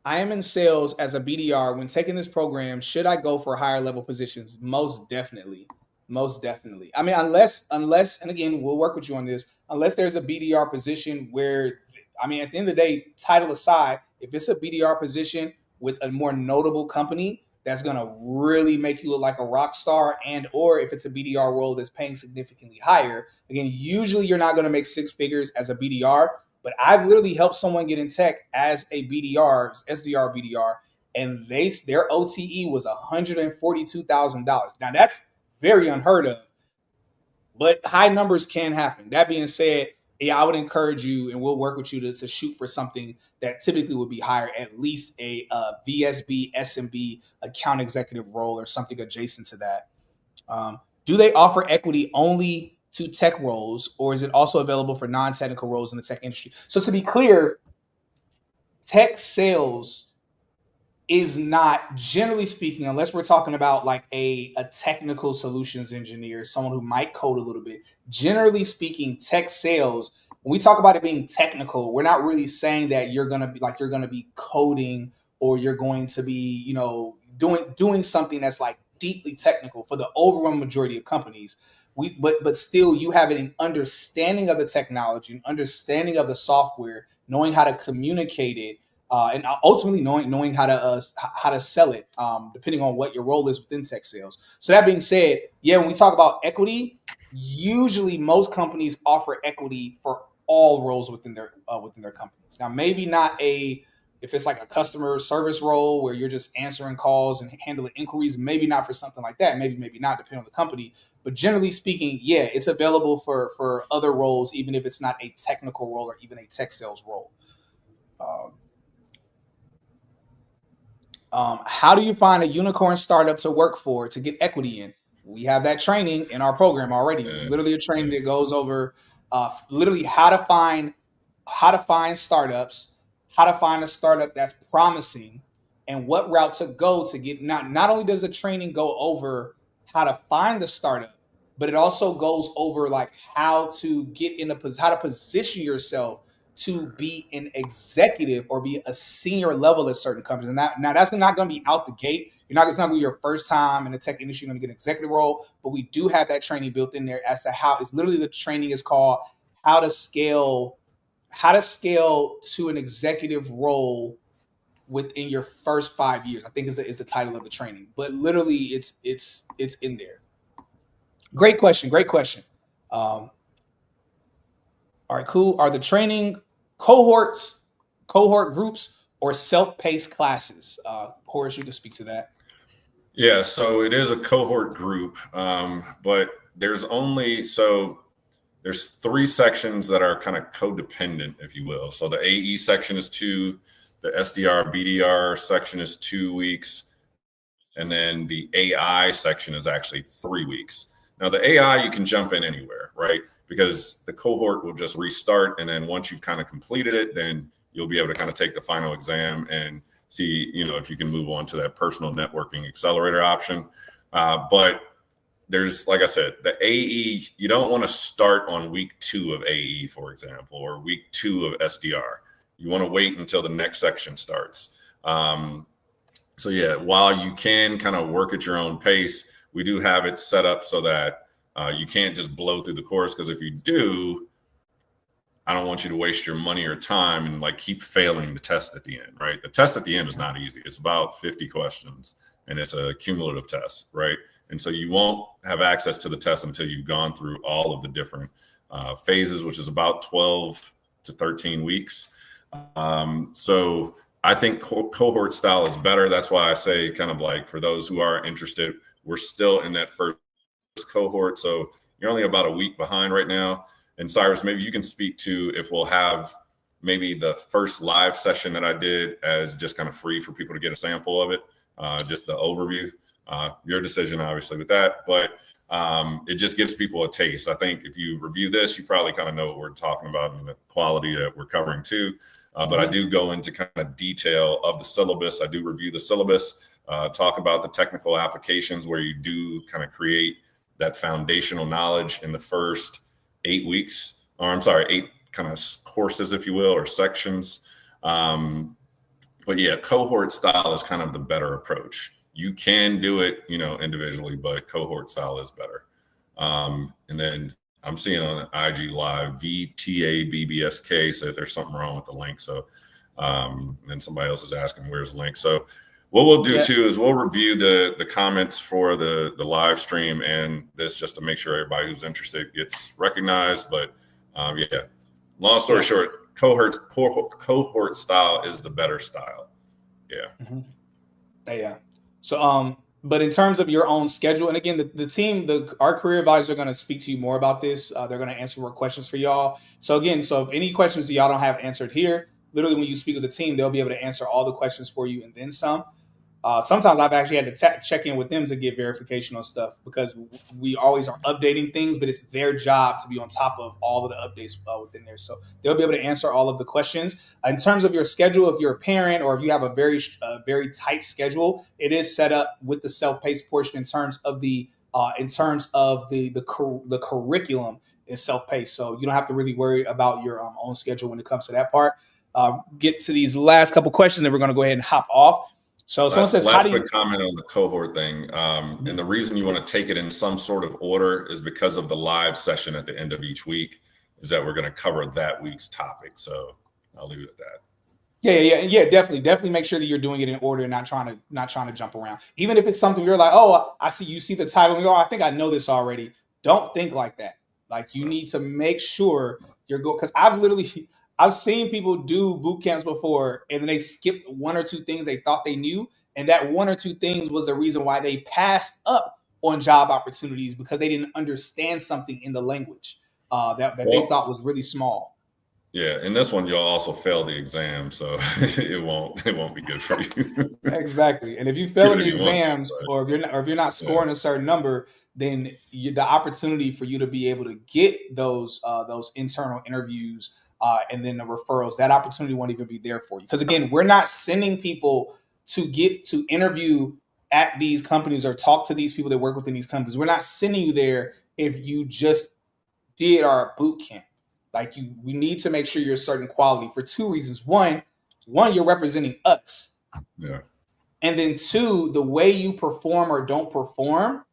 I am in sales as a BDR. When taking this program, should I go for higher level positions? Most definitely. Most definitely. I mean, unless, and again, we'll work with you on this, unless there's a BDR position where, I mean, at the end of the day, title aside, if it's a BDR position with a more notable company that's going to really make you look like a rock star, and or if it's a BDR role that's paying significantly higher, again, usually you're not going to make 6 figures as a BDR, but I've literally helped someone get in tech as a BDR, SDR BDR, and their OTE was $142,000. Now that's very unheard of, but high numbers can happen. That being said, yeah, I would encourage you, and we'll work with you to shoot for something that typically would be higher, at least a VSB, SMB, account executive role or something adjacent to that. Do they offer equity only to tech roles, or is it also available for non-technical roles in the tech industry? So to be clear, tech sales is not, generally speaking, unless we're talking about like a technical solutions engineer, someone who might code a little bit. Generally speaking, tech sales, when we talk about it being technical, we're not really saying that you're going to be coding, or you're going to be, doing something that's like deeply technical for the overwhelming majority of companies. But still, you have an understanding of the technology, an understanding of the software, knowing how to communicate it, and ultimately knowing how to sell it, depending on what your role is within tech sales. So that being said, yeah, when we talk about equity, usually most companies offer equity for all roles within their companies. Now, maybe not if it's like a customer service role where you're just answering calls and handling inquiries, maybe not for something like that. Maybe not, depending on the company. But generally speaking, yeah, it's available for other roles, even if it's not a technical role or even a tech sales role. How do you find a unicorn startup to work for to get equity in? We have that training in our program already. Literally a training that goes over literally how to find startups, how to find a startup that's promising, and what route to go to get. Not only does the training go over how to find the startup, but it also goes over like how to get in how to position yourself to be an executive or be a senior level at certain companies. And now that's not going to be out the gate. It's not going to be your first time in the tech industry. You're going to get an executive role, but we do have that training built in there as to how it's literally the training is called how to scale to an executive role within your first 5 years. I think is the title of the training, but literally it's in there. Great question. All right, cool. Are the training cohort groups or self-paced classes? Horus, you can speak to that. Yeah, so it is a cohort group, but there's 3 sections that are kind of codependent, if you will. So the AE section is 2, the SDR, BDR section is 2 weeks, and then the AI section is actually 3 weeks. Now the AI, you can jump in anywhere, right? Because the cohort will just restart. And then once you've kind of completed it, then you'll be able to kind of take the final exam and see, if you can move on to that personal networking accelerator option. But there's, like I said, the AE, you don't want to start on week 2 of AE, for example, or week 2 of SDR. You want to wait until the next section starts. So yeah, while you can kind of work at your own pace, we do have it set up so that you can't just blow through the course, because if you do, I don't want you to waste your money or time and like keep failing the test at the end, right? The test at the end is not easy. It's about 50 questions and it's a cumulative test, right? And so you won't have access to the test until you've gone through all of the different phases, which is about 12 to 13 weeks. So I think cohort style is better. That's why I say, kind of like, for those who are interested, we're still in that first cohort. So you're only about a week behind right now. And Cyrus, maybe you can speak to if we'll have maybe the first live session that I did as just kind of free for people to get a sample of it, just the overview. Your decision, obviously, with that, but it just gives people a taste. I think if you review this, you probably kind of know what we're talking about and the quality that we're covering too. But I do go into kind of detail of the syllabus. I do review the syllabus, talk about the technical applications where you do kind of create that foundational knowledge in the first 8 weeks, or I'm sorry, 8 kind of courses, if you will, or sections. But yeah, cohort style is kind of the better approach. You can do it, individually, but cohort style is better. And then I'm seeing on IG Live, VTABBSK said there's something wrong with the link. So then somebody else is asking where's the link. So what we'll do too is we'll review the comments for the live stream and this, just to make sure everybody who's interested gets recognized. But yeah, long story short, cohort style is the better style. Yeah. Yeah. So, but in terms of your own schedule, and again, the team, our career advisors are going to speak to you more about this. They're going to answer more questions for y'all. So again, if any questions that y'all don't have answered here, literally when you speak with the team, they'll be able to answer all the questions for you and then some. Sometimes I've actually had to check in with them to get verification on stuff, because we always are updating things, but it's their job to be on top of all of the updates within there. So they'll be able to answer all of the questions. In terms of your schedule, if you're a parent or if you have a very tight schedule, it is set up with the self-paced portion in terms of the curriculum is self-paced. So you don't have to really worry about your own schedule when it comes to that part. Get to these last couple questions, and we're going to go ahead and hop off. So someone says, last quick comment on the cohort thing. And the reason you want to take it in some sort of order is because of the live session at the end of each week, is that we're going to cover that week's topic. So I'll leave it at that. Yeah. Definitely make sure that you're doing it in order and not trying to jump around. Even if it's something you're like, oh, I see the title and you go, I think I know this already. Don't think like that. Like, you need to make sure you're going, because I've seen people do boot camps before and then they skipped 1 or 2 things they thought they knew. And that 1 or 2 things was the reason why they passed up on job opportunities, because they didn't understand something in the language that they thought was really small. Yeah, in this one, you'll also fail the exam, so it won't be good for you. Exactly. And if you fail in the exams, or if you're not scoring a certain number, then the opportunity for you to be able to get those internal interviews and then the referrals, that opportunity won't even be there for you. Because again, we're not sending people to get to interview at these companies or talk to these people that work within these companies. We're not sending you there if you just did our boot camp. Like we need to make sure you're a certain quality for two reasons. One, you're representing us. Yeah. And then two, the way you perform or don't perform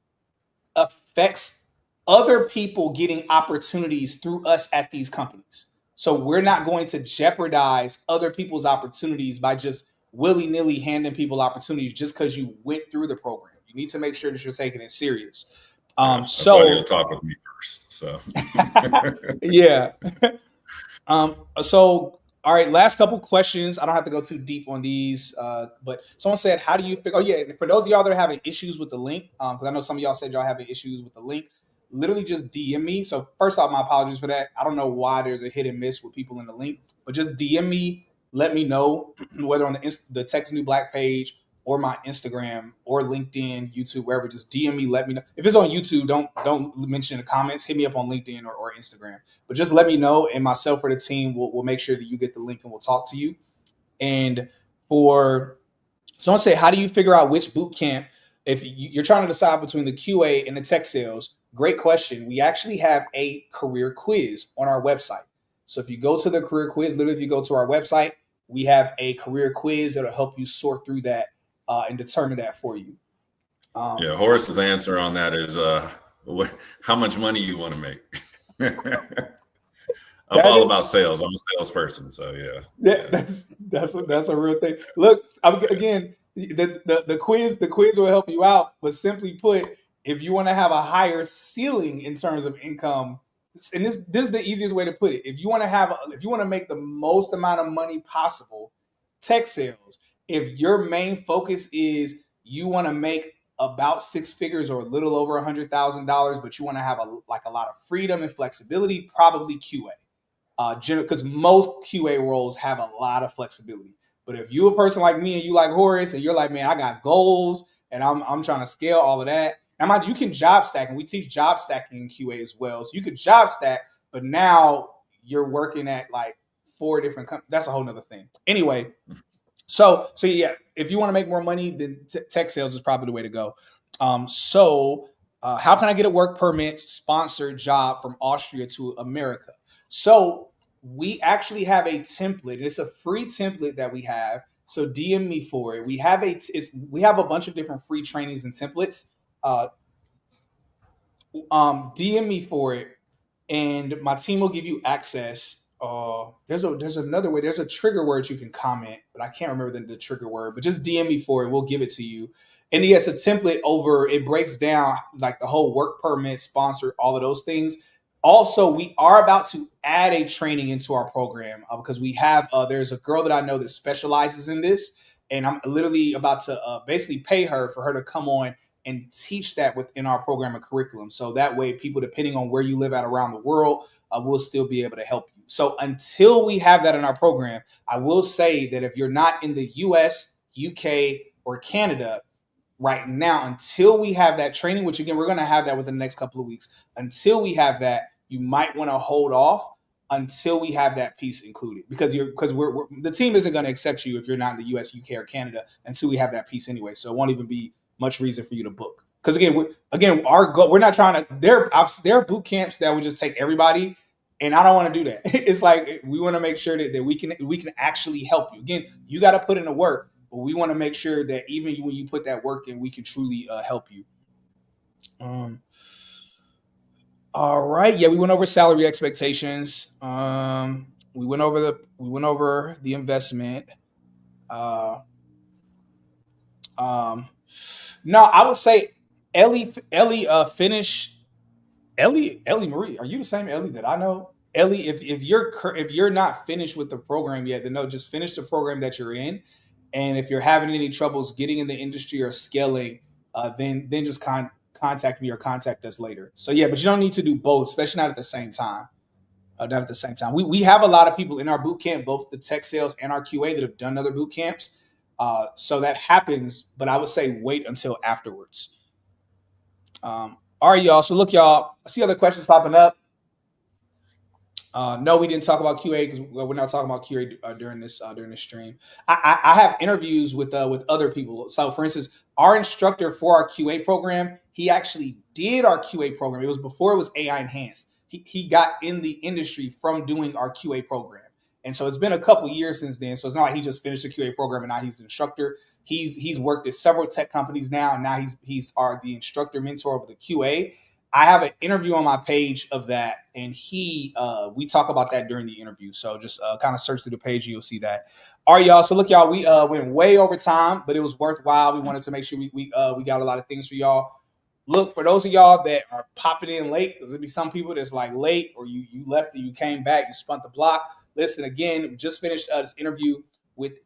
affects other people getting opportunities through us at these companies. So we're not going to jeopardize other people's opportunities by just willy-nilly handing people opportunities just because you went through the program. You need to make sure that you're taking it serious. That's why you'll talk with me first. So yeah. So all right, last couple questions. I don't have to go too deep on these, but someone said, how do you figure? Oh yeah, for those of y'all that are having issues with the link, because I know some of y'all said y'all having issues with the link, literally just DM me. So first off, my apologies for that. I don't know why there's a hit and miss with people in the link, but just DM me, let me know, whether on the Texas New Black page or my Instagram or LinkedIn, YouTube, wherever. Just DM me, let me know. If it's on YouTube, don't mention in the comments. Hit me up on LinkedIn or Instagram. But just let me know, and myself or the team will make sure that you get the link and we'll talk to you. And for someone say, how do you figure out which boot camp? If you're trying to decide between the QA and the tech sales, great question. We actually have a career quiz on our website. So if you go to the career quiz, literally if you go to our website, we have a career quiz that'll help you sort through that and determine that for you. Yeah, Horus's answer on that is how much money you want to make. I'm all about sales. I'm a salesperson, so yeah. Yeah, that's a real thing. Look, again, the quiz will help you out, but simply put, if you want to have a higher ceiling in terms of income, and this is the easiest way to put it. If you want to make the most amount of money possible, tech sales. If your main focus is you want to make about six figures or a little over $100,000, but you want to have a lot of freedom and flexibility, probably QA. Because most QA roles have a lot of flexibility. But if you're a person like me and you like Horus and you're like, man, I got goals and I'm trying to scale all of that. Now, you can job stack, and we teach job stacking in QA as well. So you could job stack, but now you're working at like 4 different companies. That's a whole nother thing. Anyway, so yeah, if you want to make more money, then tech sales is probably the way to go. How can I get a work permit sponsored job from Austria to America? So we actually have a template. It's a free template that we have. So DM me for it. We have a bunch of different free trainings and templates. DM me for it, and my team will give you access. There's another way. There's a trigger word you can comment, but I can't remember the trigger word. But just DM me for it. We'll give it to you. And yes, a template it breaks down like the whole work permit, sponsor, all of those things. Also, we are about to add a training into our program because we have, there's a girl that I know that specializes in this, and I'm literally about to basically pay her for her to come on and teach that within our program and curriculum. So that way, people, depending on where you live at around the world, will still be able to help you. So until we have that in our program, I will say that if you're not in the US, UK, or Canada, right now, until we have that training, which again, we're going to have that within the next couple of weeks. Until we have that, you might want to hold off until we have that piece included, because the team isn't going to accept you if you're not in the US, UK, or Canada until we have that piece anyway. So it won't even be much reason for you to book. Because again, our goal, we're not trying to. There are boot camps that would just take everybody, and I don't want to do that. It's like we want to make sure that we can actually help you. Again, you got to put in the work. But we want to make sure that even when you put that work in, we can truly help you. All right. Yeah, we went over salary expectations. We went over the investment. No, I would say Ellie finish. Ellie Marie, are you the same Ellie that I know? Ellie, if you're not finished with the program yet, then no, just finish the program that you're in. And if you're having any troubles getting in the industry or scaling, then just contact me or contact us later. So yeah, but you don't need to do both, especially not at the same time. Not at the same time. We have a lot of people in our boot camp, both the tech sales and our QA, that have done other boot camps. So that happens, but I would say wait until afterwards. All right, y'all. So look, y'all, I see other questions popping up. No, we didn't talk about QA because we're not talking about QA during this stream. I have interviews with other people. So, for instance, our instructor for our QA program, he actually did our QA program. It was before it was AI enhanced. He got in the industry from doing our QA program, and so it's been a couple years since then. So it's not like he just finished the QA program and now he's an instructor. He's worked at several tech companies now, and now he's the instructor mentor of the QA. I have an interview on my page of that, and we talk about that during the interview. So just kind of search through the page, and you'll see that. All right, y'all. So look, y'all, we went way over time, but it was worthwhile. We wanted to make sure we got a lot of things for y'all. Look, for those of y'all that are popping in late, because there'll be some people that's like late, or you left and you came back, you spun the block. Listen, again, we just finished this interview with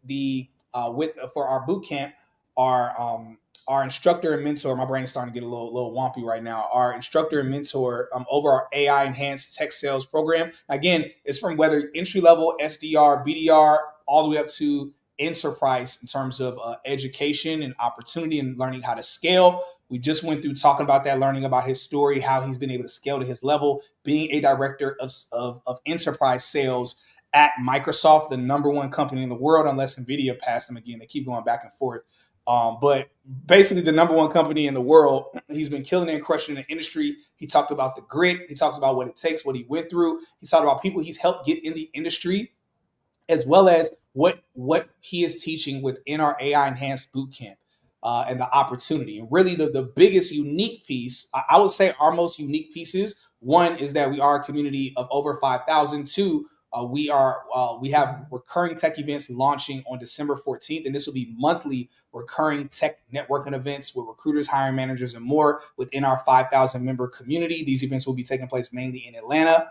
for our boot camp, our instructor and mentor. My brain is starting to get a little wompy right now. Our instructor and mentor over our AI enhanced tech sales program. Again, it's from whether entry level, SDR, BDR, all the way up to enterprise in terms of education and opportunity and learning how to scale. We just went through talking about that, learning about his story, how he's been able to scale to his level, being a director of enterprise sales at Microsoft, the number one company in the world, unless NVIDIA passed them again. They keep going back and forth. But basically the number one company in the world. He's been killing it and crushing the industry. He talked about the grit. He talks about what it takes, what he went through. He talked about people he's helped get in the industry, as well as what he is teaching within our AI enhanced bootcamp and the opportunity. And really the biggest unique piece, I would say our most unique pieces, one is that we are a community of over 5,000. Two, we have recurring tech events launching on December 14th, and this will be monthly recurring tech networking events with recruiters, hiring managers, and more within our 5,000 member community. These events will be taking place mainly in Atlanta.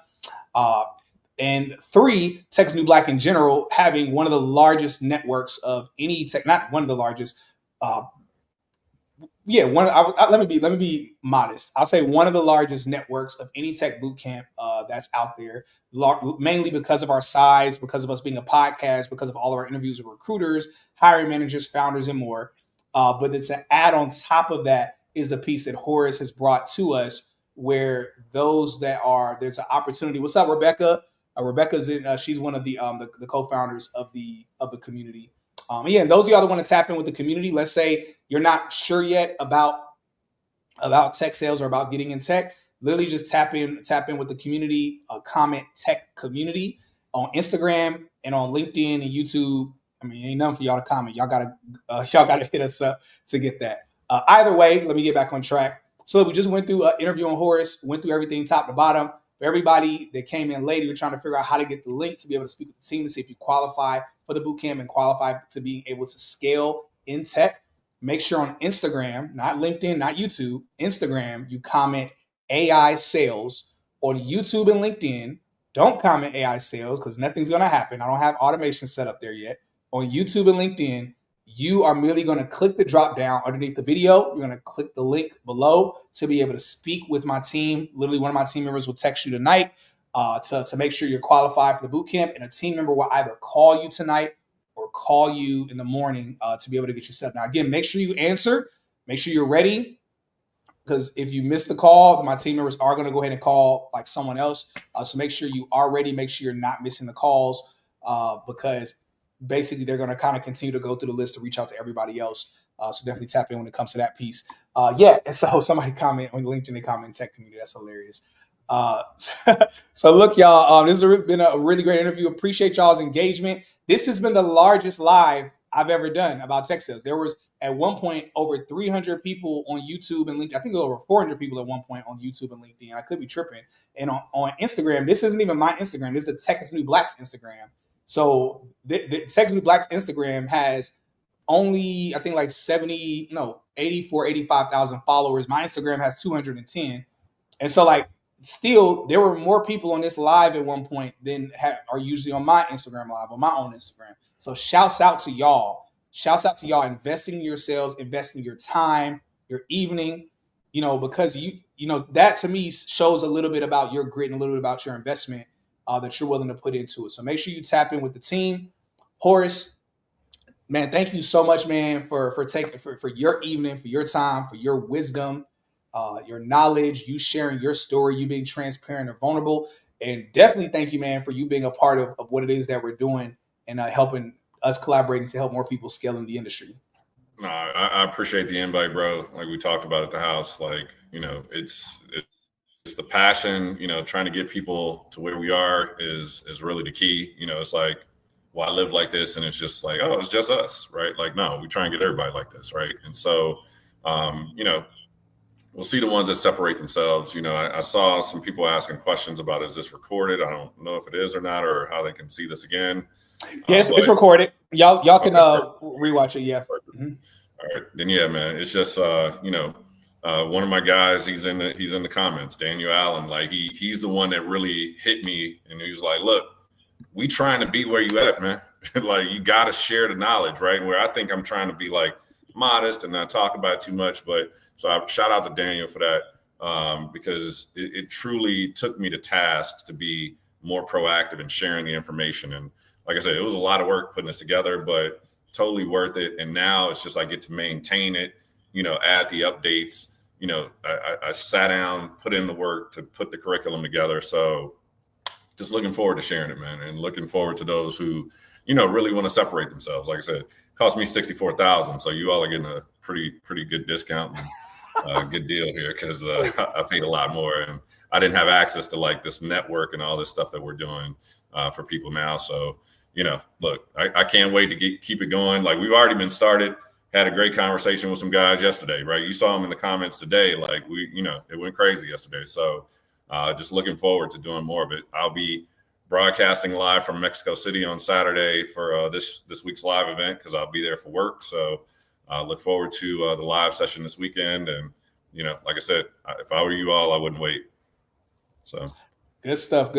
And three, Tech's New Black in general, having one of the largest networks of any tech, not one of the largest. Let me be modest. I'll say one of the largest networks of any tech bootcamp that's out there, mainly because of our size, because of us being a podcast, because of all of our interviews with recruiters, hiring managers, founders, and more. But it's an add on top of that is the piece that Horus has brought to us, where there's an opportunity. What's up, Rebecca? Rebecca's in. She's one of the co-founders of the community. And those of y'all that want to tap in with the community, let's say you're not sure yet about tech sales or about getting in tech, literally just tap in with the community, comment tech community on Instagram and on LinkedIn and YouTube. I mean, ain't nothing for y'all to comment. Y'all gotta hit us up to get that. Either way, let me get back on track. So we just went through an interview on Horus, went through everything top to bottom. For everybody that came in later, you're trying to figure out how to get the link to be able to speak with the team to see if you qualify for the bootcamp and qualify to being able to scale in tech. Make sure on Instagram, not LinkedIn, not YouTube, Instagram, you comment AI sales. On YouTube and LinkedIn, don't comment AI sales because nothing's going to happen. I don't have automation set up there yet. On YouTube and LinkedIn, you are merely going to click the drop down underneath the video. You're going to click the link below to be able to speak with my team. Literally, one of my team members will text you tonight to make sure you're qualified for the bootcamp, and a team member will either call you tonight or call you in the morning to be able to get you set. Now, again, make sure you answer. Make sure you're ready, because if you miss the call, my team members are going to go ahead and call like someone else. So make sure you are ready. Make sure you're not missing the calls because basically they're going to kind of continue to go through the list to reach out to everybody else. So definitely tap in when it comes to that piece. And so somebody comment on LinkedIn, they comment in tech community. That's hilarious. So look, y'all, this has been a really great interview. Appreciate y'all's engagement. This has been the largest live I've ever done about tech sales. There was at one point over 300 people on YouTube and LinkedIn. I think it was over 400 people at one point on YouTube and LinkedIn. I could be tripping. And on Instagram, this isn't even my Instagram. This is the Tech New Black's Instagram. So the Tech New Black's Instagram has only, I think, like 85,000 followers. My Instagram has 210. And so like, still, there were more people on this live at one point than are usually on my Instagram live, on my own Instagram. So shouts out to y'all. Shouts out to y'all investing in yourselves, investing your time, your evening, because that to me shows a little bit about your grit and a little bit about your investment that you're willing to put into it. So make sure you tap in with the team. Horus, man, thank you so much, man, for taking for your evening, for your time, for your wisdom, your knowledge, you sharing your story, you being transparent and vulnerable. And definitely thank you, man, for you being a part of what it is that we're doing and helping us collaborating to help more people scale in the industry. No, I appreciate the invite, bro. Like we talked about at the house, like, it's the passion, trying to get people to where we are is really the key. It's like, well, I live like this, and it's just like, oh, it's just us, right? Like, no, we try and get everybody like this, right? And so, we'll see the ones that separate themselves. I saw some people asking questions about, is this recorded? I don't know if it is or not, or how they can see this again. Yes, it's recorded. Y'all can rewatch it. Yeah. Mm-hmm. All right, then yeah, man. It's just one of my guys. He's in the comments. Daniel Allen, like he's the one that really hit me, and he was like, "Look, we trying to be where you at, man. Like you got to share the knowledge, right? Where I think I'm trying to be like modest and not talk about it too much, but." So I shout out to Daniel for that because it truly took me to task to be more proactive in sharing the information. And like I said, it was a lot of work putting this together, but totally worth it. And now it's just I get to maintain it, add the updates. I sat down, put in the work to put the curriculum together. So just looking forward to sharing it, man, and looking forward to those who, really want to separate themselves. Like I said, it cost me $64,000. So you all are getting a pretty good discount. And, good deal here because I paid a lot more, and I didn't have access to like this network and all this stuff that we're doing for people now. So, look, I can't wait to keep it going. Like we've already been started, had a great conversation with some guys yesterday, right? You saw them in the comments today. Like it went crazy yesterday. So just looking forward to doing more of it. I'll be broadcasting live from Mexico City on Saturday for this week's live event because I'll be there for work. So look forward to the live session this weekend. And, like I said, if I were you all, I wouldn't wait. So good stuff.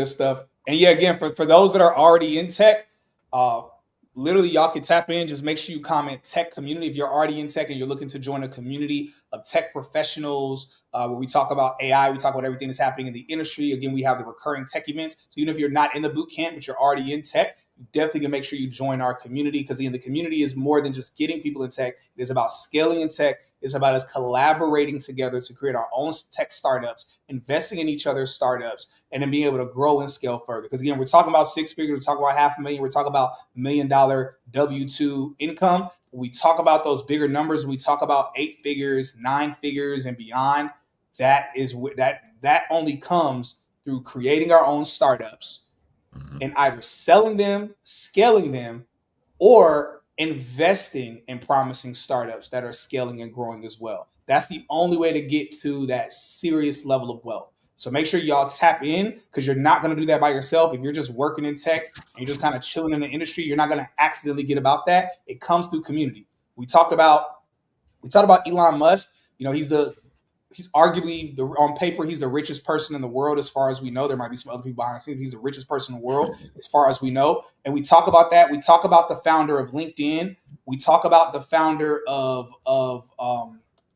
And yeah, again, for those that are already in tech, literally y'all can tap in. Just make sure you comment tech community. If you're already in tech and you're looking to join a community of tech professionals where we talk about AI, we talk about everything that's happening in the industry. Again, we have the recurring tech events. So even if you're not in the boot camp, but you're already in tech, you definitely can make sure you join our community because again, the community is more than just getting people in tech. It is about scaling in tech. It's about us collaborating together to create our own tech startups, investing in each other's startups, and then being able to grow and scale further. Because again, we're talking about six figures, we're talking about $500,000, we're talking about $1 million W-2 income. We talk about those bigger numbers. We talk about 8 figures, 9 figures, and beyond. That only comes through creating our own startups and either selling them, scaling them, or investing in promising startups that are scaling and growing as well. That's the only way to get to that serious level of wealth. So make sure y'all tap in because you're not going to do that by yourself. If you're just working in tech and you're just kind of chilling in the industry, you're not going to accidentally get about that. It comes through community. We talked about Elon Musk. He's arguably on paper, he's the richest person in the world as far as we know. There might be some other people behind the scenes. He's the richest person in the world as far as we know. And we talk about that. We talk about the founder of LinkedIn. We talk about the founder of a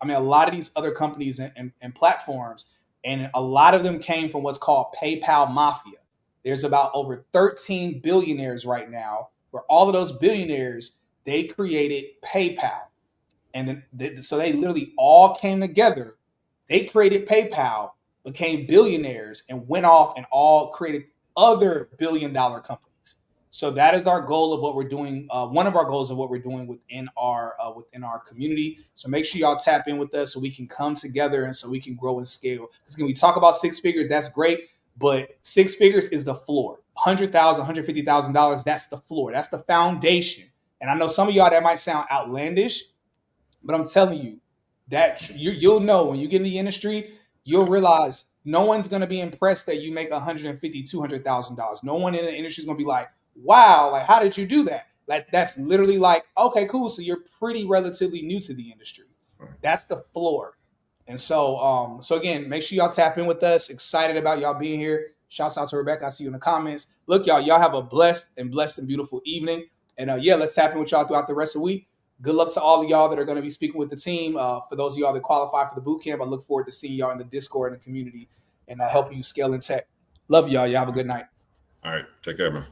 lot of these other companies and platforms. And a lot of them came from what's called PayPal Mafia. There's about over 13 billionaires right now, where all of those billionaires, they created PayPal. And then so they literally all came together. They created PayPal, became billionaires, and went off and all created other billion-dollar companies. So that is our goal of what we're doing. One of our goals of what we're doing within our community. So make sure y'all tap in with us so we can come together and so we can grow and scale. Because when we talk about 6 figures, that's great, but 6 figures is the floor. $100,000, $150,000, that's the floor. That's the foundation. And I know some of y'all that might sound outlandish, but I'm telling you, that you'll know when you get in the industry, you'll realize no one's going to be impressed that you make $150,000, $200,000. No one in the industry is going to be like, wow, like, how did you do that? Like, that's literally like, okay, cool. So you're pretty relatively new to the industry. That's the floor. And so again, make sure y'all tap in with us. Excited about y'all being here. Shouts out to Rebecca. I see you in the comments. Look, y'all have a blessed and beautiful evening. And let's tap in with y'all throughout the rest of the week. Good luck to all of y'all that are going to be speaking with the team. For those of y'all that qualify for the boot camp, I look forward to seeing y'all in the Discord and the community and helping you scale in tech. Love y'all. Y'all have a good night. All right. Take care, man.